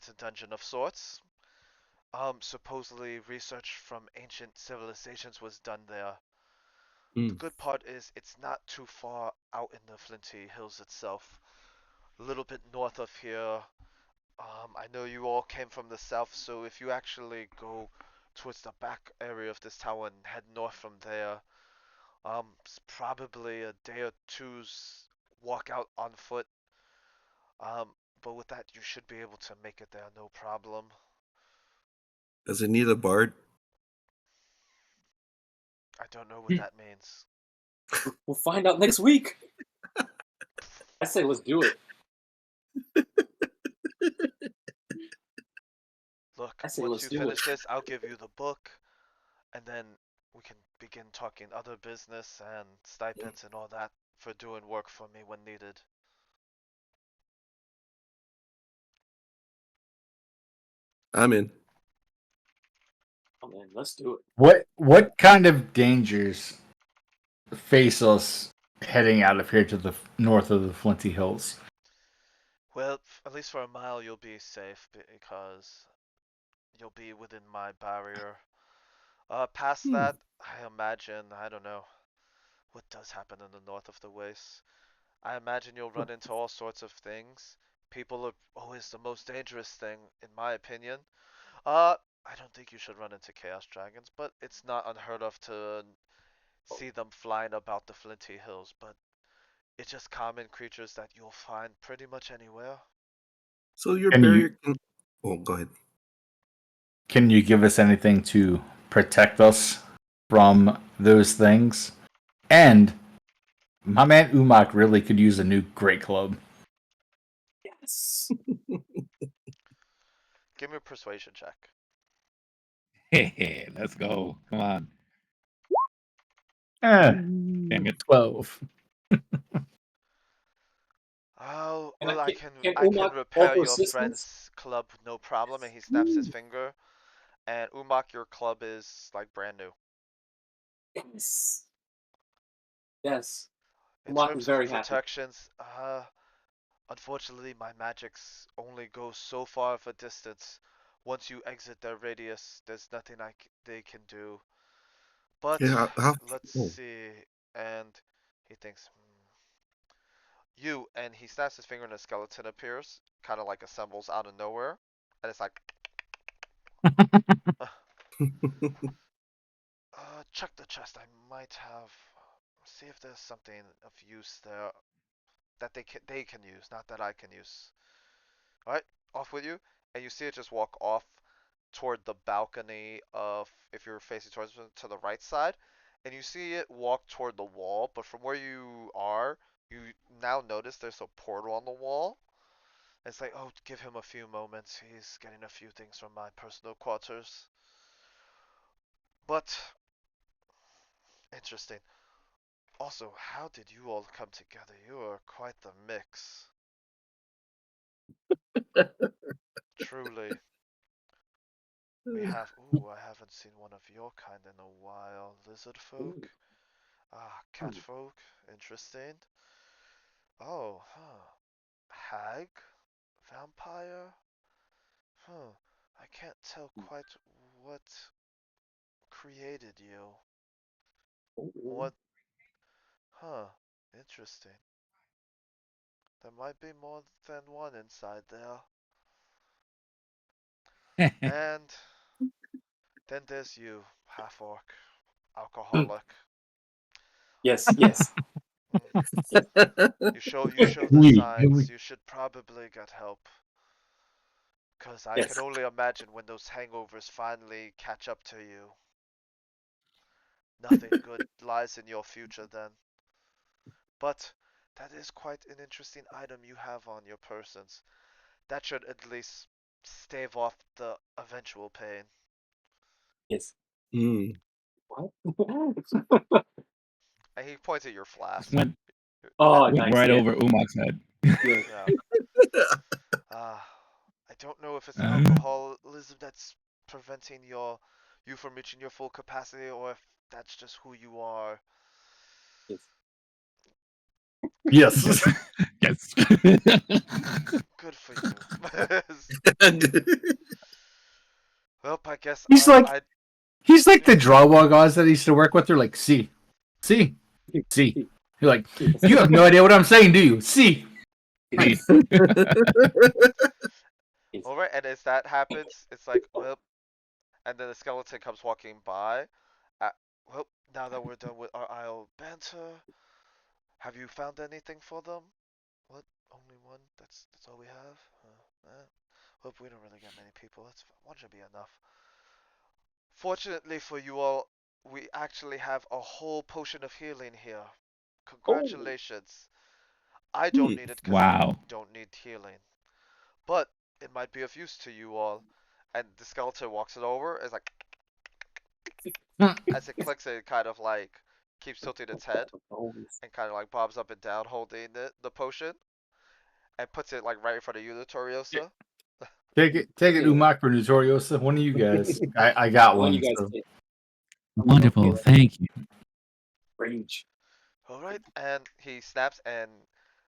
a dungeon of sorts. Supposedly research from ancient civilizations was done there. The good part is it's not too far out in the Flinty Hills itself. A little bit north of here. I know you all came from the south, so if you actually go towards the back area of this tower and head north from there, it's probably a day or two's walk out on foot. But with that, you should be able to make it there, no problem. Does it need a bard? I don't know what that means. We'll find out next week. I say let's do it. Look, I say once let's you do finish it. this, I'll give you the book, and then we can begin talking other business and stipends and all that for doing work for me when needed. I'm in. Oh man, let's do it. What kind of dangers face us heading out of here to the north of the Flinty Hills? Well, at least for a mile you'll be safe because you'll be within my barrier. Past that, I imagine, I don't know what does happen in the north of the wastes. I imagine you'll run into all sorts of things. People are always the most dangerous thing, in my opinion. I don't think you should run into chaos dragons, but it's not unheard of to see them flying about the Flinty Hills, but it's just common creatures that you'll find pretty much anywhere. So your Can you barrier can. Oh, go ahead. can you give us anything to protect us from those things? And my man Umak really could use a new great club. Yes. Give me a persuasion check. Hey, let's go. Come on. Damn it. 12. Oh, And well, can I can Umak repair offer your assistance? friend's club, no problem. And he snaps his finger. And Umak, your club is like brand new. Yes. Yes. In Umak is terms of very happy. protections, unfortunately, my magics only go so far of a distance. Once you exit their radius, there's nothing they can do. But Yeah. let's Oh. see. And he thinks, you, and he snaps his finger and a skeleton appears, kind of like assembles out of nowhere. And it's like, check the chest. I might have. See if there's something of use there that they can use, not that I can use. All right, off with you. And you see it just walk off toward the balcony of, if you're facing towards to the right side, and you see it walk toward the wall. But from where you are, you now notice there's a portal on the wall. It's like, oh, give him a few moments. He's getting a few things from my personal quarters. But interesting. Also, how did you all come together? You are quite the mix. Truly. We have, ooh, I haven't seen one of your kind in a while. Lizard folk? Ah, cat folk? Interesting. Oh, huh. Hag? Vampire? Huh. I can't tell quite what created you. What? Huh. Interesting. There might be more than one inside there. And then there's you, half-orc, alcoholic. Yes, Ah, yes, mm. yes, You show the We, signs. You should probably get help. Cause I can yes. only imagine when those hangovers finally catch up to you. Nothing good lies in your future then. But that is quite an interesting item you have on your persons. That should at least stave off the eventual pain. Yes. Mm. What? And he points at your Just flask. went, Oh, went nice. right Yeah, over Umak's head. yeah. Yeah. I don't know if it's Uh, alcoholism that's preventing you from reaching your full capacity, or if that's just who you are. Yes. yes. yes. Good for you. Well, I guess he's like I he's like yeah. the drywall guys that I used to work with. They're like, see, see, see. You're like, you have no idea what I'm saying, do you? See. Yes. All right, and as that happens, it's like, well, and then the skeleton comes walking by. Uh, well, now that we're done with our idle banter, have you found anything for them? What? Only one? That's all we have? Hope we don't really get many people. That's one should be enough. Fortunately for you all, we actually have a whole potion of healing here. Congratulations. I don't need it because I Wow. don't need healing. But it might be of use to you all. And the skeleton walks it over. It's like, as it clicks, it kind of like keeps tilting its head and kind of like bobs up and down holding the potion and puts it like right in front of you, Notoriosa. Take it, Yeah. Umak or Notoriosa. One of you guys. I got One one. you guys So. take. Wonderful. Okay. Thank you. Range. Alright, and he snaps and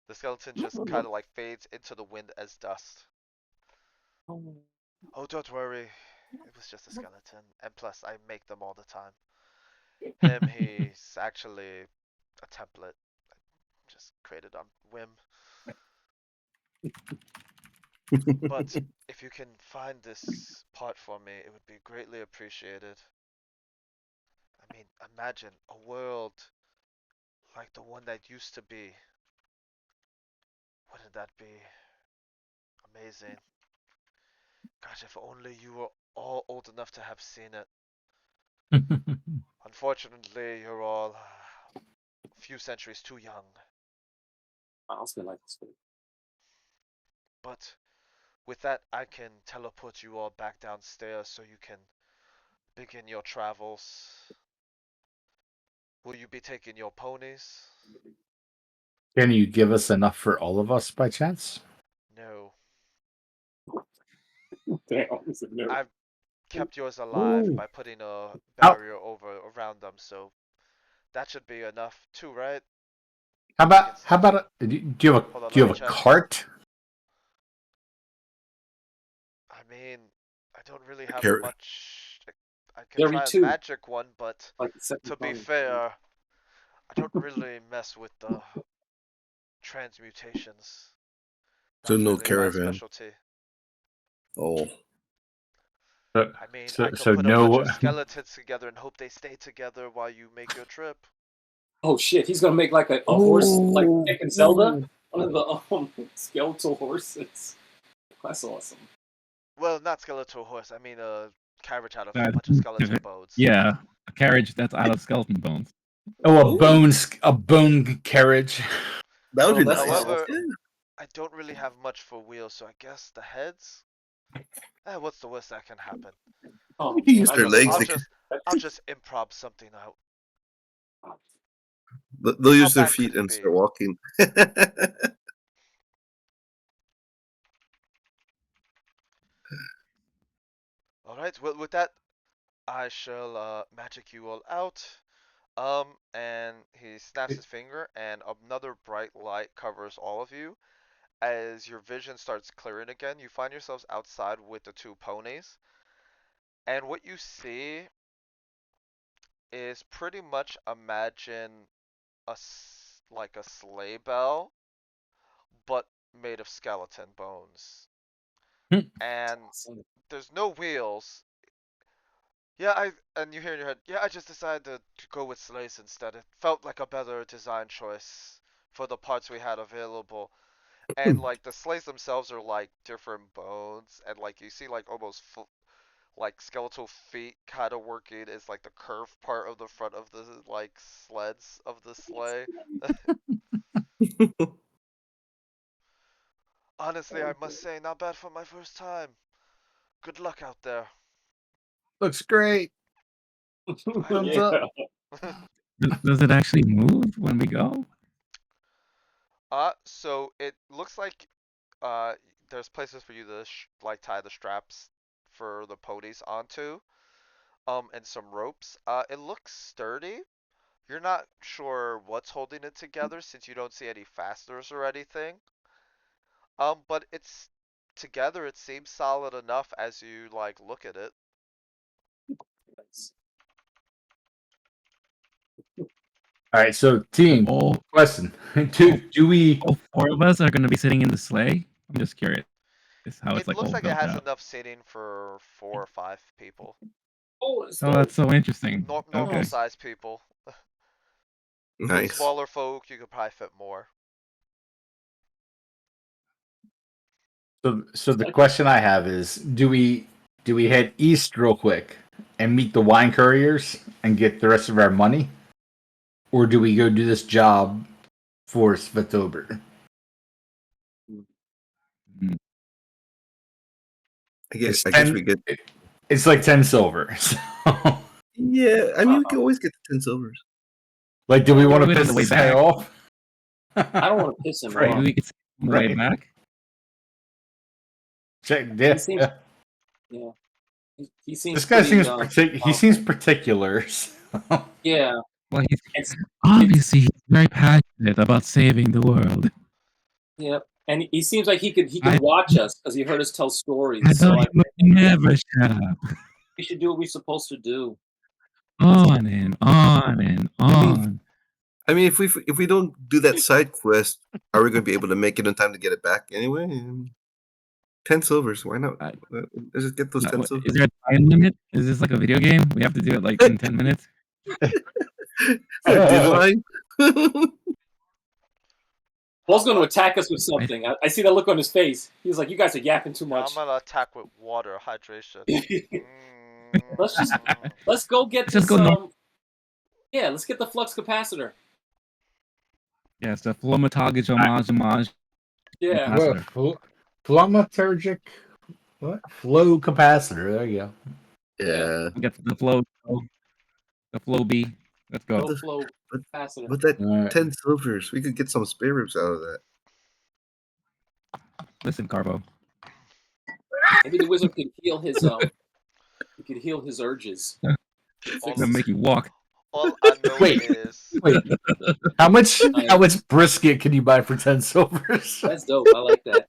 the skeleton just kind of like fades into the wind as dust. Oh, don't worry. It was just a skeleton. And plus, I make them all the time. He's actually a template. I just created on whim. But if you can find this part for me, it would be greatly appreciated. I mean, imagine a world like the one that used to be. Wouldn't that be amazing? Gosh, if only you were all old enough to have seen it. Unfortunately, you're all a few centuries too young. I was gonna like this. But with that, I can teleport you all back downstairs so you can begin your travels. Will you be taking your ponies? Can you give us enough for all of us by chance? No. Damn, it's a no. I've kept yours alive Ooh. by putting a barrier over around them, so that should be enough too, right? How about do you have Hold on, do you let me have a check. cart? I mean, I don't really have Carry- much. I can Carry try a two. magic one, but Like the second to be time. fair, I don't really mess with the transmutations. So Not no really my caravan. specialty. Oh, I mean, I could So put a bunch no. of skeletons together and hope they stay together while you make your trip. Oh shit, he's gonna make like a horse, like Nick and Zelda, one of the skeletal horses. That's awesome. Well, not skeletal horse. I mean a carriage out of a That- bunch of skeleton bones. Yeah, a carriage that's out of skeleton bones. Oh, Ooh. a bone carriage. that would be that's nice. However, Yeah. I don't really have much for wheels, so I guess the heads. What's the worst that can happen? Oh, You can use man, their legs. I'll just improv something out. They'll use How their bad could feet it and be? start walking. All right. Well, with that, I shall magic you all out. And he snaps his finger, and another bright light covers all of you. As your vision starts clearing again, you find yourselves outside with the two ponies. And what you see is pretty much imagine like a sleigh bell, but made of skeleton bones. And awesome. there's no wheels. Yeah, and you hear in your head, yeah, I just decided to go with sleighs instead. It felt like a better design choice for the parts we had available. And like the sleighs themselves are like different bones, and like you see like almost like skeletal feet kind of working as like the curved part of the front of the like sleds of the sleigh. Honestly, I must say, not bad for my first time. Good luck out there. Looks great. Thumbs Yeah. up. Does it actually move when we go? So it looks like there's places for you to like tie the straps for the ponies onto, and some ropes. It looks sturdy. You're not sure what's holding it together since you don't see any fasteners or anything. But it's together. It seems solid enough as you like look at it. All right, so team All, question: Do we? all four of us are going to be sitting in the sleigh. I'm just curious how it's It like looks all like it built has out. enough seating for 4 or 5 people. Oh, it's Oh, that's so interesting. Normal Okay. size people. With Nice. smaller folk, you could probably fit more. So the question I have is: Do we head east real quick and meet the wine couriers and get the rest of our money, or do we go do this job for Svetober? I guess we get. It's like 10 silver. So. Yeah, I mean, we can always get the 10 silvers. Like, do we want to Do it on piss the way this guy back. off? I don't want to piss him Right. off. Maybe we could save him on the way Right. back. Check. He Yeah. seems, yeah. He seems This guy pretty, seems he seems particular. So. yeah. Well, It's, obviously he's very passionate about saving the world. yeah. And he seems like he could I- watch us because he heard us tell stories. I So thought he would never shut up. we should do what we're supposed to do. On and on and on. I mean, if we don't do that side quest, are we going to be able to make it in time to get it back anyway? 10 silvers, why not? Let's just get those 10 silvers. Is there a time limit? Is this like a video game? We have to do it like in 10 minutes? Is there a deadline? Paul's going to attack us with something. I see that look on his face. He's like, "You guys are yapping too I'm much." gonna attack with water hydration. Let's go get Let's just this. go north. Yeah, let's get the flux capacitor. Yes, the Flomatage homage. Yeah. Capacitor. Flaumaturgic. What? Flow capacitor. There you go. Yeah. We got the flow B. Let's go. No flow capacitor. With that All right. 10 silvers, we could get some spare ribs out of that. Listen, Carbo. Maybe the wizard could heal his he could heal his urges. It's gonna make you walk. All I know Wait. is Wait. How much brisket can you buy for 10 silvers? That's dope. I like that.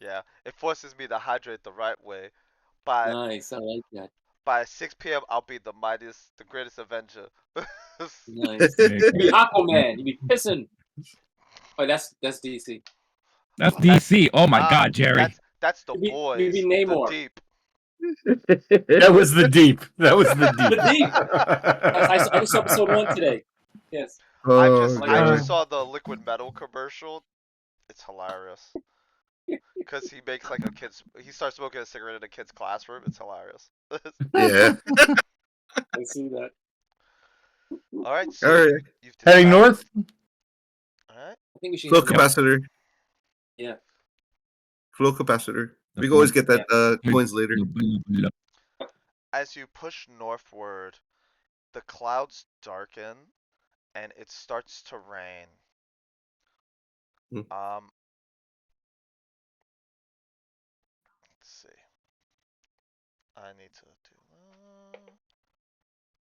yeah, it forces me to hydrate the right way. By Nice. I like that. by 6 p.m. I'll be the greatest Avenger. Nice. You be Aquaman. You be pissing. Oh, that's DC. That's DC. Oh my God, Jerry. That's the You be boys. Namor. The deep. That was the deep. That was the deep. The deep. I saw episode 1 today. Yes. I God. just saw the liquid metal commercial. It's hilarious. Because he starts smoking a cigarette in a kid's classroom. It's hilarious. Yeah. I see that. All right. All So right. you've Heading decided- north? All right. I think we should Flow hit the- capacitor. Yeah. Flow capacitor. We can always get that coins later. As you push northward, the clouds darken and it starts to rain. Hmm. Let's see. I need to do.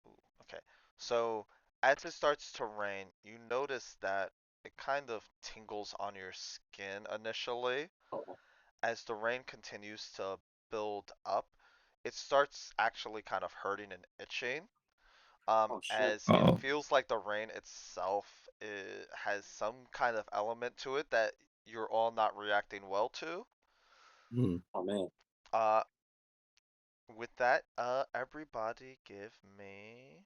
Ooh, okay. So as it starts to rain, you notice that it kind of tingles on your skin initially. Oh, As the rain continues to build up, it starts actually kind of hurting and itching. shit. As Uh-oh. it feels like the rain itself has some kind of element to it that you're all not reacting well to. Hmm. Oh man. With that, everybody give me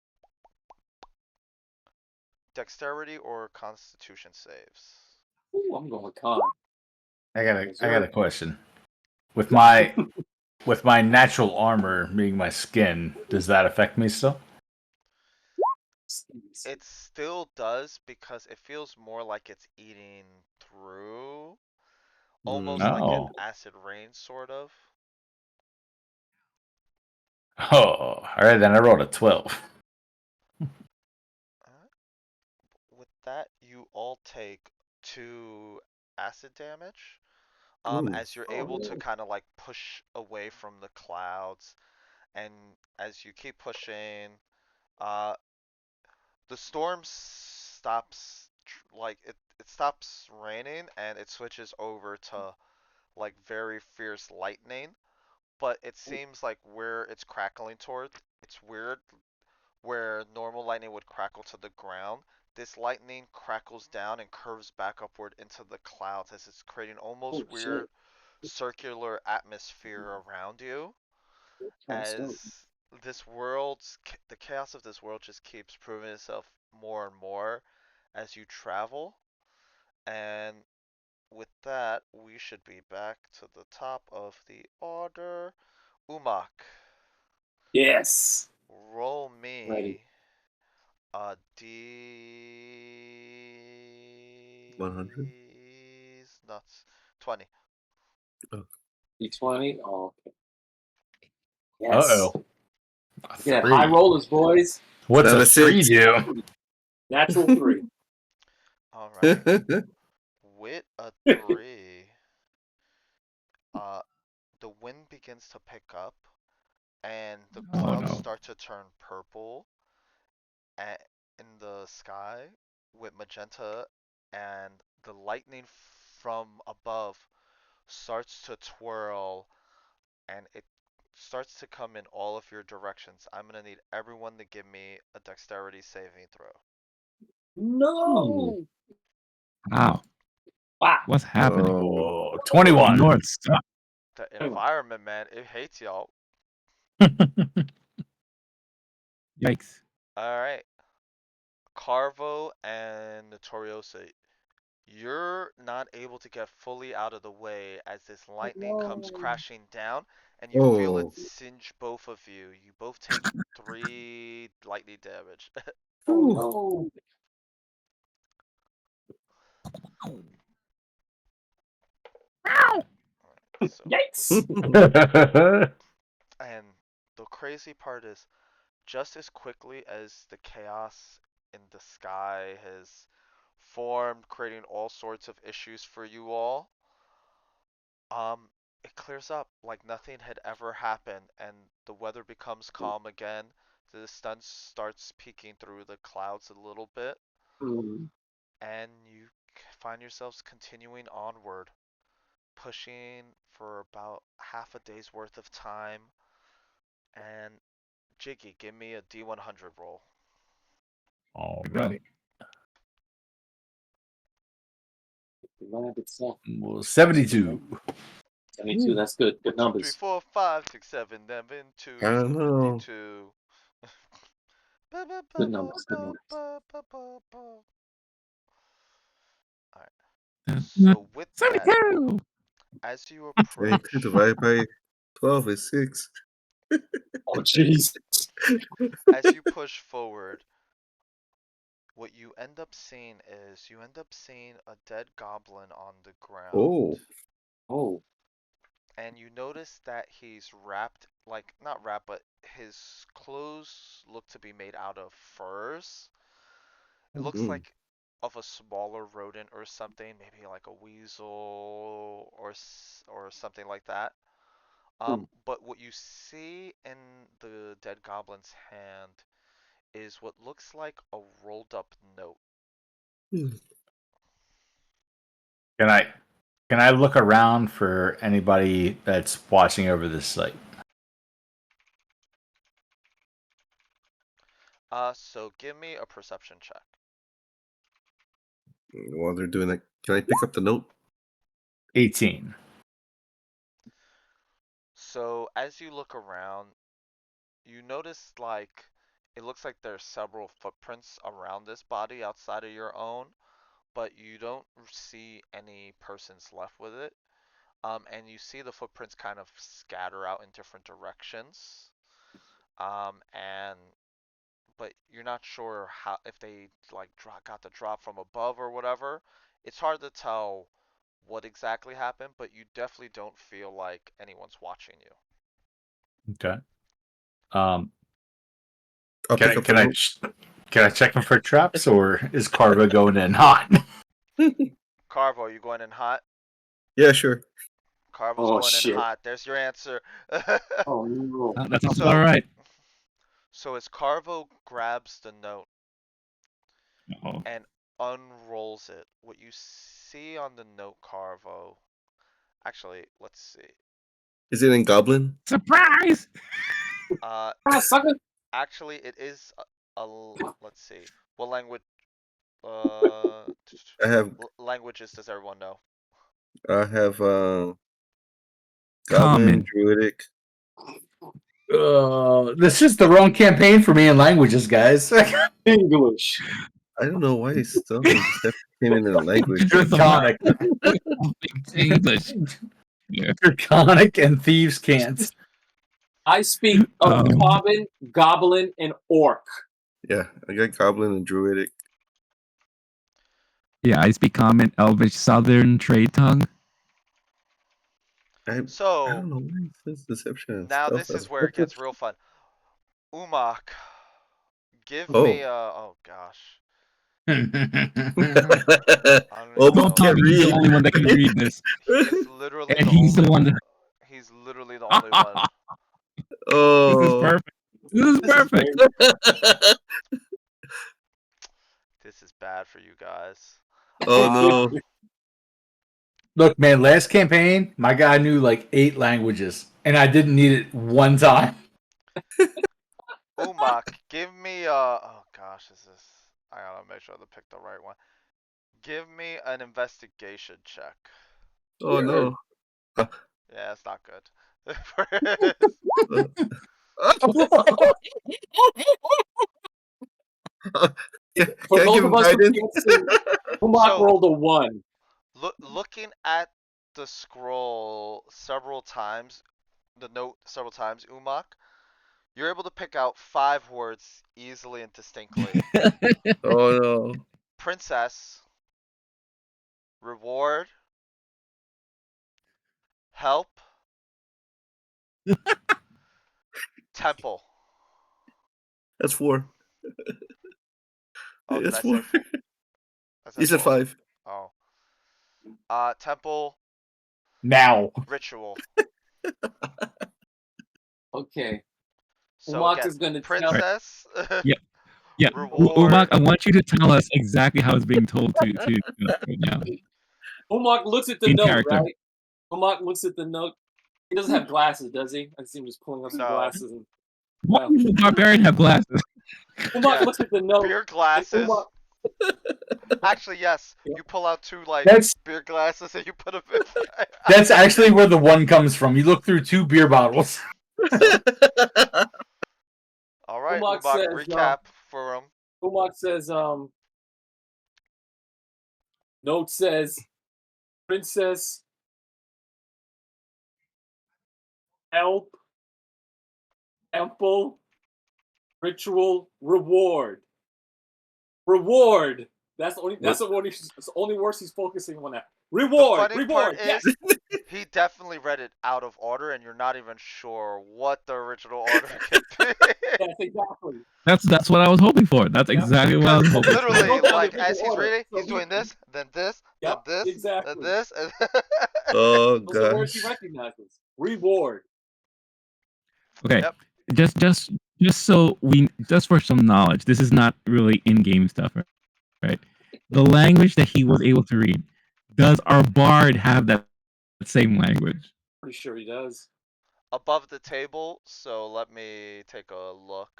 dexterity or constitution saves. Ooh, I'm going with con. I got a question. With my natural armor being my skin, does that affect me still? It still does because it feels more like it's eating through, almost like an Oh. acid rain sort of. Oh, all right. Then I rolled a 12. With that, you all take 2 acid damage. Ooh. As you're able to kind of like push away from the clouds, and as you keep pushing, the storm stops, like it stops raining and it switches over to like very fierce lightning, but it seems like where it's crackling toward, it's weird. Where normal lightning would crackle to the ground, this lightning crackles down and curves back upward into the clouds as it's creating almost weird circular atmosphere around you. As the chaos of this world just keeps proving itself more and more as you travel. And with that, we should be back to the top of the order. Umak, Yes. roll me Ready. D 100. nuts. 20. D20. Oh, okay. Yes. Uh-oh. Look at that. High rollers, boys. What's Down a to 3 6. do? Natural 3. All right. With a 3, the wind begins to pick up, and the Oh, clouds no. start to turn purple in the sky with magenta, and the lightning from above starts to twirl, and it starts to come in all of your directions. I'm gonna need everyone to give me a dexterity saving throw. No. Wow. Wow. What's happening? Oh, 21. North Star. The environment, man, it hates y'all. Yikes. All right, Carvo and Notorioso, you're not able to get fully out of the way as this lightning comes crashing down, and you feel it Oh. singe both of you. You both take 3 lightning damage. Oh, So, yikes. and the crazy part is, just as quickly as the chaos in the sky has formed, creating all sorts of issues for you all, it clears up like nothing had ever happened, and the weather becomes calm again. The sun starts peeking through the clouds a little bit, Hmm. and you find yourselves continuing onward, pushing for about half a day's worth of time. And Jiggy, give me a D100 roll. Alrighty. The land itself. Well, 72. 72. That's good. Good 2, 3, numbers. 4, 5, 6, 7, 11, 2, I don't know. 52. Good numbers. Good numbers. Alright, so with that, 72. as you 22 approach, divided by 12 is 6. Oh, jeez. as you push forward, what you end up seeing is you end up seeing a dead goblin on the ground. Oh. Oh. And you notice that he's wrapped, like, not wrapped, but his clothes look to be made out of furs. It looks Mm. like of a smaller rodent or something, maybe like a weasel or something like that. But what you see in the dead goblin's hand is what looks like a rolled up note. Mm. Can I look around for anybody that's watching over this site? So give me a perception check. While they're doing that, can I pick up the note? 18. So as you look around, you notice like it looks like there's several footprints around this body outside of your own, but you don't see any persons left with it. And you see the footprints kind of scatter out in different directions. And but you're not sure how, if they like got the drop from above or whatever. It's hard to tell what exactly happened, but you definitely don't feel like anyone's watching you. Okay. Can Pick I up can the I note. can I check them for traps, or is Carva going in hot? Carvo, are you going in hot? Yeah, sure. Carvo's Oh, going in shit. hot. There's your answer. Oh, no. That sounds So- all right. So as Carvo grabs the note Oh. and unrolls it, what you see on the note, Carvo. Actually, let's see. Is it in Goblin? Surprise! Uh, Ah, sucker. actually, it is let's see. What language? Uh, I have languages does everyone know? Goblin, Common. Druidic. This is the wrong campaign for me in languages, guys. English. I don't know why something just came in a language. Draconic. English. Yeah. Draconic and thieves can't. I speak of Um. Common, Goblin, and Orc. Yeah, I got Goblin and Druidic. Yeah, I speak Common, Elvish, Southern trade tongue. I So don't know why it says Deception and now Stealth this as is where well. it gets real fun. Umak, give Oh. me a. Oh gosh, Well, I don't even Obama Don't know. tell can't me he's the read. only one that can read this. He's literally And the he's the only. one that. He's literally the only one. This is Oh. perfect. This is This is perfect. great. This is bad for you guys. Oh no. look, man, last campaign, my guy knew like 8 languages, and I didn't need it one time. Umak, give me a. Oh gosh, is this? I gotta make sure to pick the right one. Give me an investigation check. Oh no. Yeah, it's not good. Yeah, For can I those give of him us who guidance? can't see, Umak So, rolled a 1. looking at the scroll several times, the note several times, Umak, you're able to pick out 5 words easily and distinctly. Oh no. Princess, reward, help, temple. That's 4. Oh, did That's I say 4. 4? I You said said 4. 5. Oh. Temple, Now. ritual. Okay. So Umak again, is going to tell. Right. princess, Yeah. Yeah. Umak, reward. I want you to tell us exactly how it's being told to right now. Umak looks at the In note, character. right? Umak looks at the note. He doesn't have glasses, does he? I see him just pulling up some No. glasses. And Why does the barbarian have glasses? Umak Yeah. looks at the note. Beer And glasses. Umak, Actually, yes. Yeah. You pull out 2 like That's beer glasses and you put them in. that's actually where the 1 comes from. You look through 2 beer bottles. All right, Umak Umak, says, recap for him. Umak says, note says, princess, help, temple, ritual, reward. Reward. That's the only. That's the only. That's the only words he's focusing on now. The Reward. funny Reward. part Yes. is, he definitely read it out of order, and you're not even sure what the original order could be. Yes. Exactly. That's what I was hoping for. That's Yep. exactly what I Because was hoping I literally, wrote down the like original as he's order. reading, So he's doing this, then this, then Yep. this, then Exactly. this, and Oh Those are words he gosh. recognizes. Reward. Okay. Yep. Just so we just for some knowledge, this is not really in-game stuff, right? The language that he was able to read, does our bard have that same language? Pretty sure he does. above the table. So let me take a look.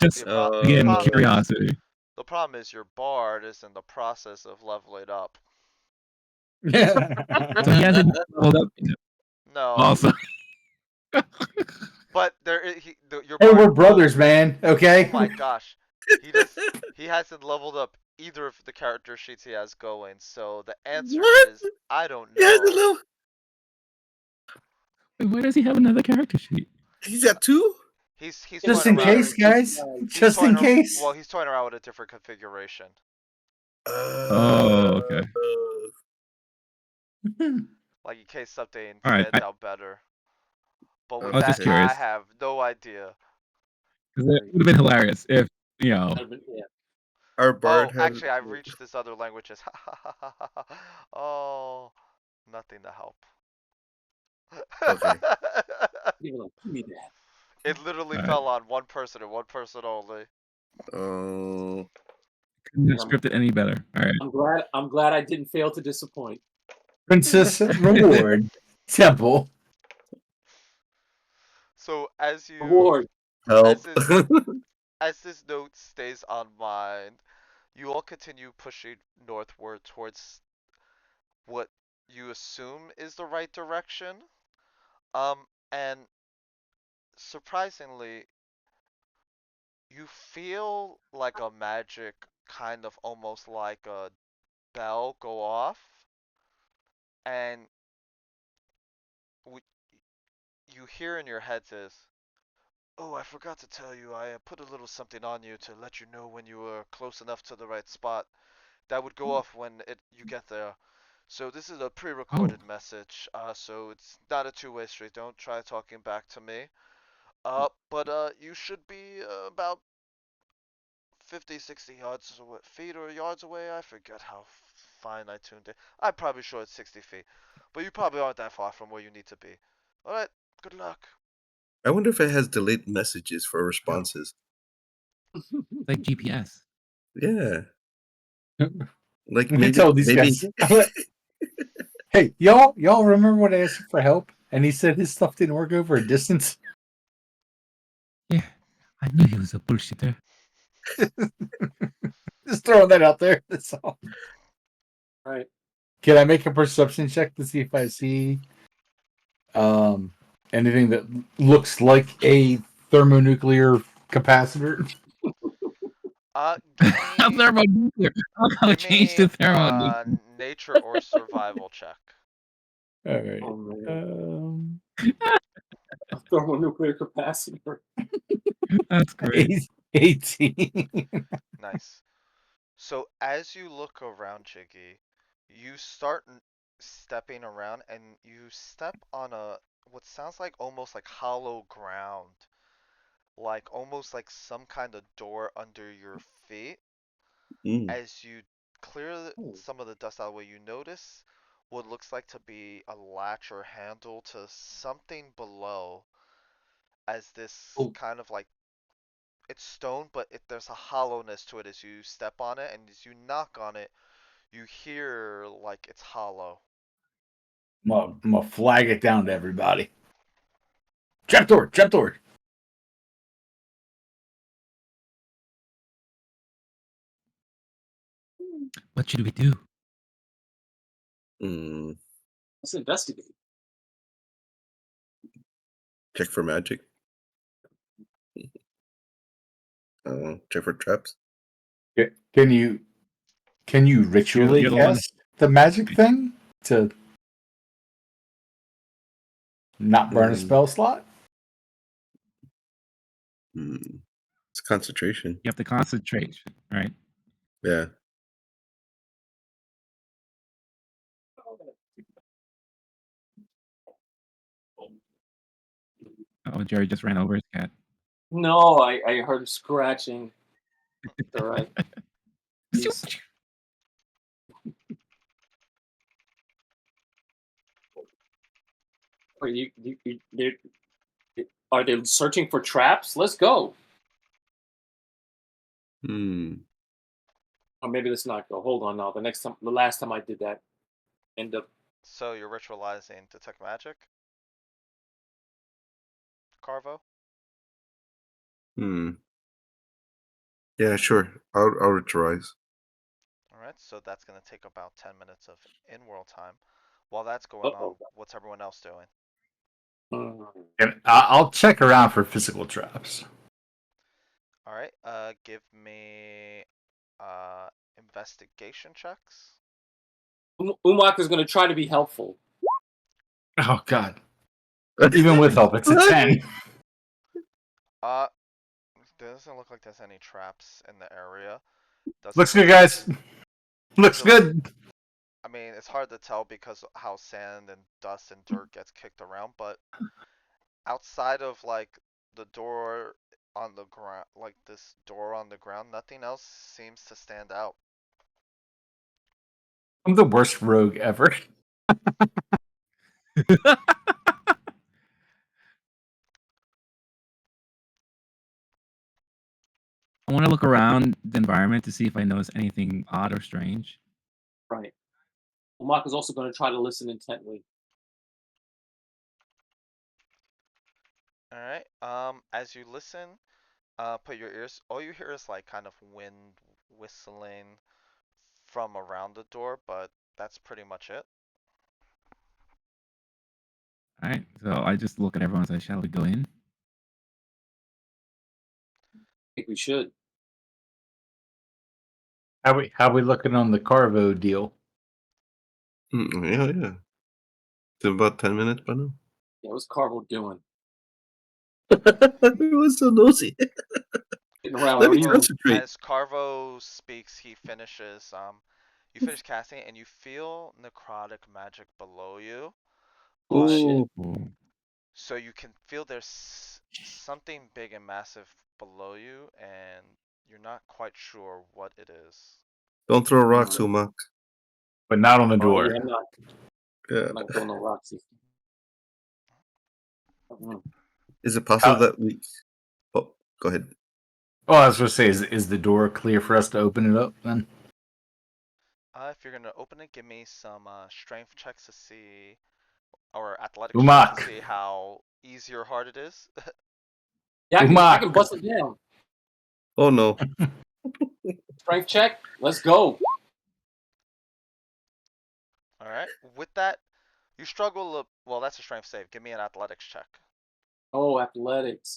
Just The again, problem is, curiosity. the problem is your bard is in the process of leveling up. So he hasn't leveled up yet. No, Also. but your Hey, bard we're will. brothers, man. Okay. Oh my gosh, he hasn't leveled up either of the character sheets he has going. So the answer What? is I don't Yeah, know. Wait, why does he have another character sheet? he's got 2? He's Just toying in around. case, guys. He's Just in toying. case. Well, he's toying around with a different configuration. Oh, okay. Like in case something All right. stands out better. But with I was that, just Okay. I curious. have no idea. It would have been hilarious if, Yeah. Our Oh, bard has. actually, I've reached this other languages. Oh, nothing to help. Okay. Give me that. It literally All right. fell on one person and one person only. Oh. Couldn't have scripted any better. All right. I'm glad I didn't fail to disappoint. Princess Reward Temple. So as you Reward. Help. as this note stays on mind, you all continue pushing northward towards what you assume is the right direction. And surprisingly, you feel like a magic kind of almost like a bell go off, and what you hear in your heads is, Oh, I forgot to tell you, I put a little something on you to let you know when you were close enough to the right spot. That would go off when you get there. So this is a Oh, pre-recorded message, so it's not a two-way street. Don't try talking back to me. But you should be about 50, 60 yards away, feet or yards away. I forget how fine I tuned it. I'm probably sure it's 60 feet, but you probably aren't that far from where you need to be. All right, good luck. I wonder if it has delayed messages for responses. it's like GPS. Yeah, like I tell these maybe. guys, hey, y'all remember when I asked him for help and he said his stuff didn't work over a distance? Yeah, I knew he was a bullshitter. Just throwing that out there. That's all. Right. Can I make a perception check to see if I see anything that looks like a thermonuclear capacitor? Give me Thermonuclear. How can we give change me to thermonuclear? nature or survival check. All right. Oh man. A thermonuclear capacitor. That's great. 18. Nice. So as you look around, Jiggy, you start stepping around, and you step on a what sounds like almost like hollow ground, like almost like some kind of door under your feet. Mm. As you clear some of the dust out of the way, you notice what looks like to be a latch or handle to something below, as this Oh, kind of like it's stone, but there's a hollowness to it as you step on it, and as you knock on it, you hear like it's hollow. I'm gonna flag it down to everybody. Trapdoor, trapdoor. What should we do? Mm. Let's investigate. Check for magic. Check for traps. Can you ritually You're the one. cast the magic thing to not burn a Mm. spell slot? Mm. It's concentration. You have to concentrate, right? Yeah. Oh, Jerry just ran over his cat. No, I heard him scratching. It's all right. He's- Wait, are they searching for traps? Let's go. Hmm. Or maybe let's not go. Hold on now. The last time I did that, end up. So you're ritualizing detect magic, Carvo? Hmm. Yeah, sure. I'll ritualize. Alright, so that's gonna take about 10 minutes of in-world time. While that's going on, Uh-oh. what's everyone else doing? And I'll check around for physical traps. Alright, give me investigation checks. Umak is going to try to be helpful. Oh God! Even with help, it's a 10. Doesn't look like there's any traps in the area. Doesn't Looks look good, guys. Looks doesn't look- good. I mean, it's hard to tell because of how sand and dust and dirt gets kicked around, but outside of like the door on the ground, like this door on the ground, nothing else seems to stand out. I'm the worst rogue ever. I want to look around the environment to see if I notice anything odd or strange. Right. Umak is also going to try to listen intently. All right. As you listen, put your ears. All you hear is like kind of wind whistling from around the door, but that's pretty much it. All right, so I just look at everyone and say, "Shall we go in?" I think we should. How we looking on the Carvo deal? Yeah. It's about 10 minutes by now. Yeah, what's Carvel doing? Everyone's so nosy. Getting around Let like, me concentrate. As Carvo speaks, he finishes. You finish casting, and you feel necrotic magic below you, oh but shit. Oh, so you can feel there's something big and massive below you, and you're not quite sure what it is. don't throw rocks, Umak. But not on the Oh door. yeah, Yeah. I'm not throwing no rocks. Is it possible that we? Oh, go ahead. Oh, I was going to say, is the door clear for us to open it up then? If you're gonna open it, give me some strength checks to see, or athletics checks to Umak. see how easy or hard it is. Yeah, I Umak. can bust it down. Oh no. Strength check. Let's go. All right. With that, you struggle. Well, that's a strength save. Give me an athletics check. Oh, athletics.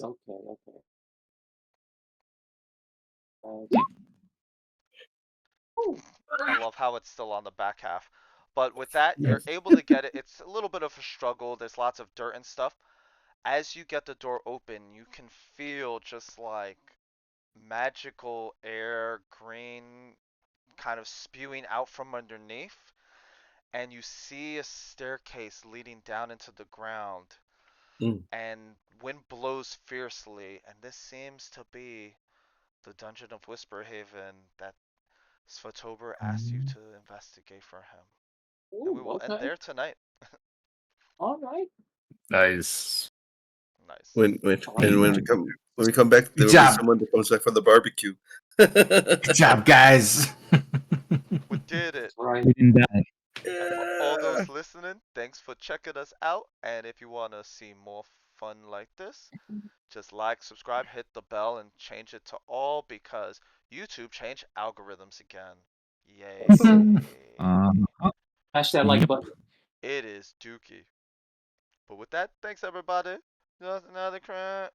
Okay. I love how it's still on the back half. But with that, you're able to get it. It's a little bit of a struggle. There's lots of dirt and stuff. As you get the door open, you can feel just like magical air, green, kind of spewing out from underneath. And you see a staircase leading down into the ground. Mm. And wind blows fiercely. And this seems to be the Dungeon of Whisperhaven that Svatober asked you to investigate for him. And we Ooh, will end okay. there tonight. All right. Nice. Nice. When we come back, there Good will be job. someone that comes back for the barbecue. Good job, guys. We did it. Right. We didn't die. And for all those listening, thanks for checking us out. And if you want to see more fun like this, just like, subscribe, hit the bell, and change it to all because YouTube changed algorithms again. Yay. Hashtag like button. It is dookie. But with that, thanks everybody. Just another crit.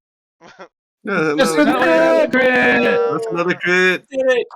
Yeah, Just another another crit. Crit. That's another crit. Did it.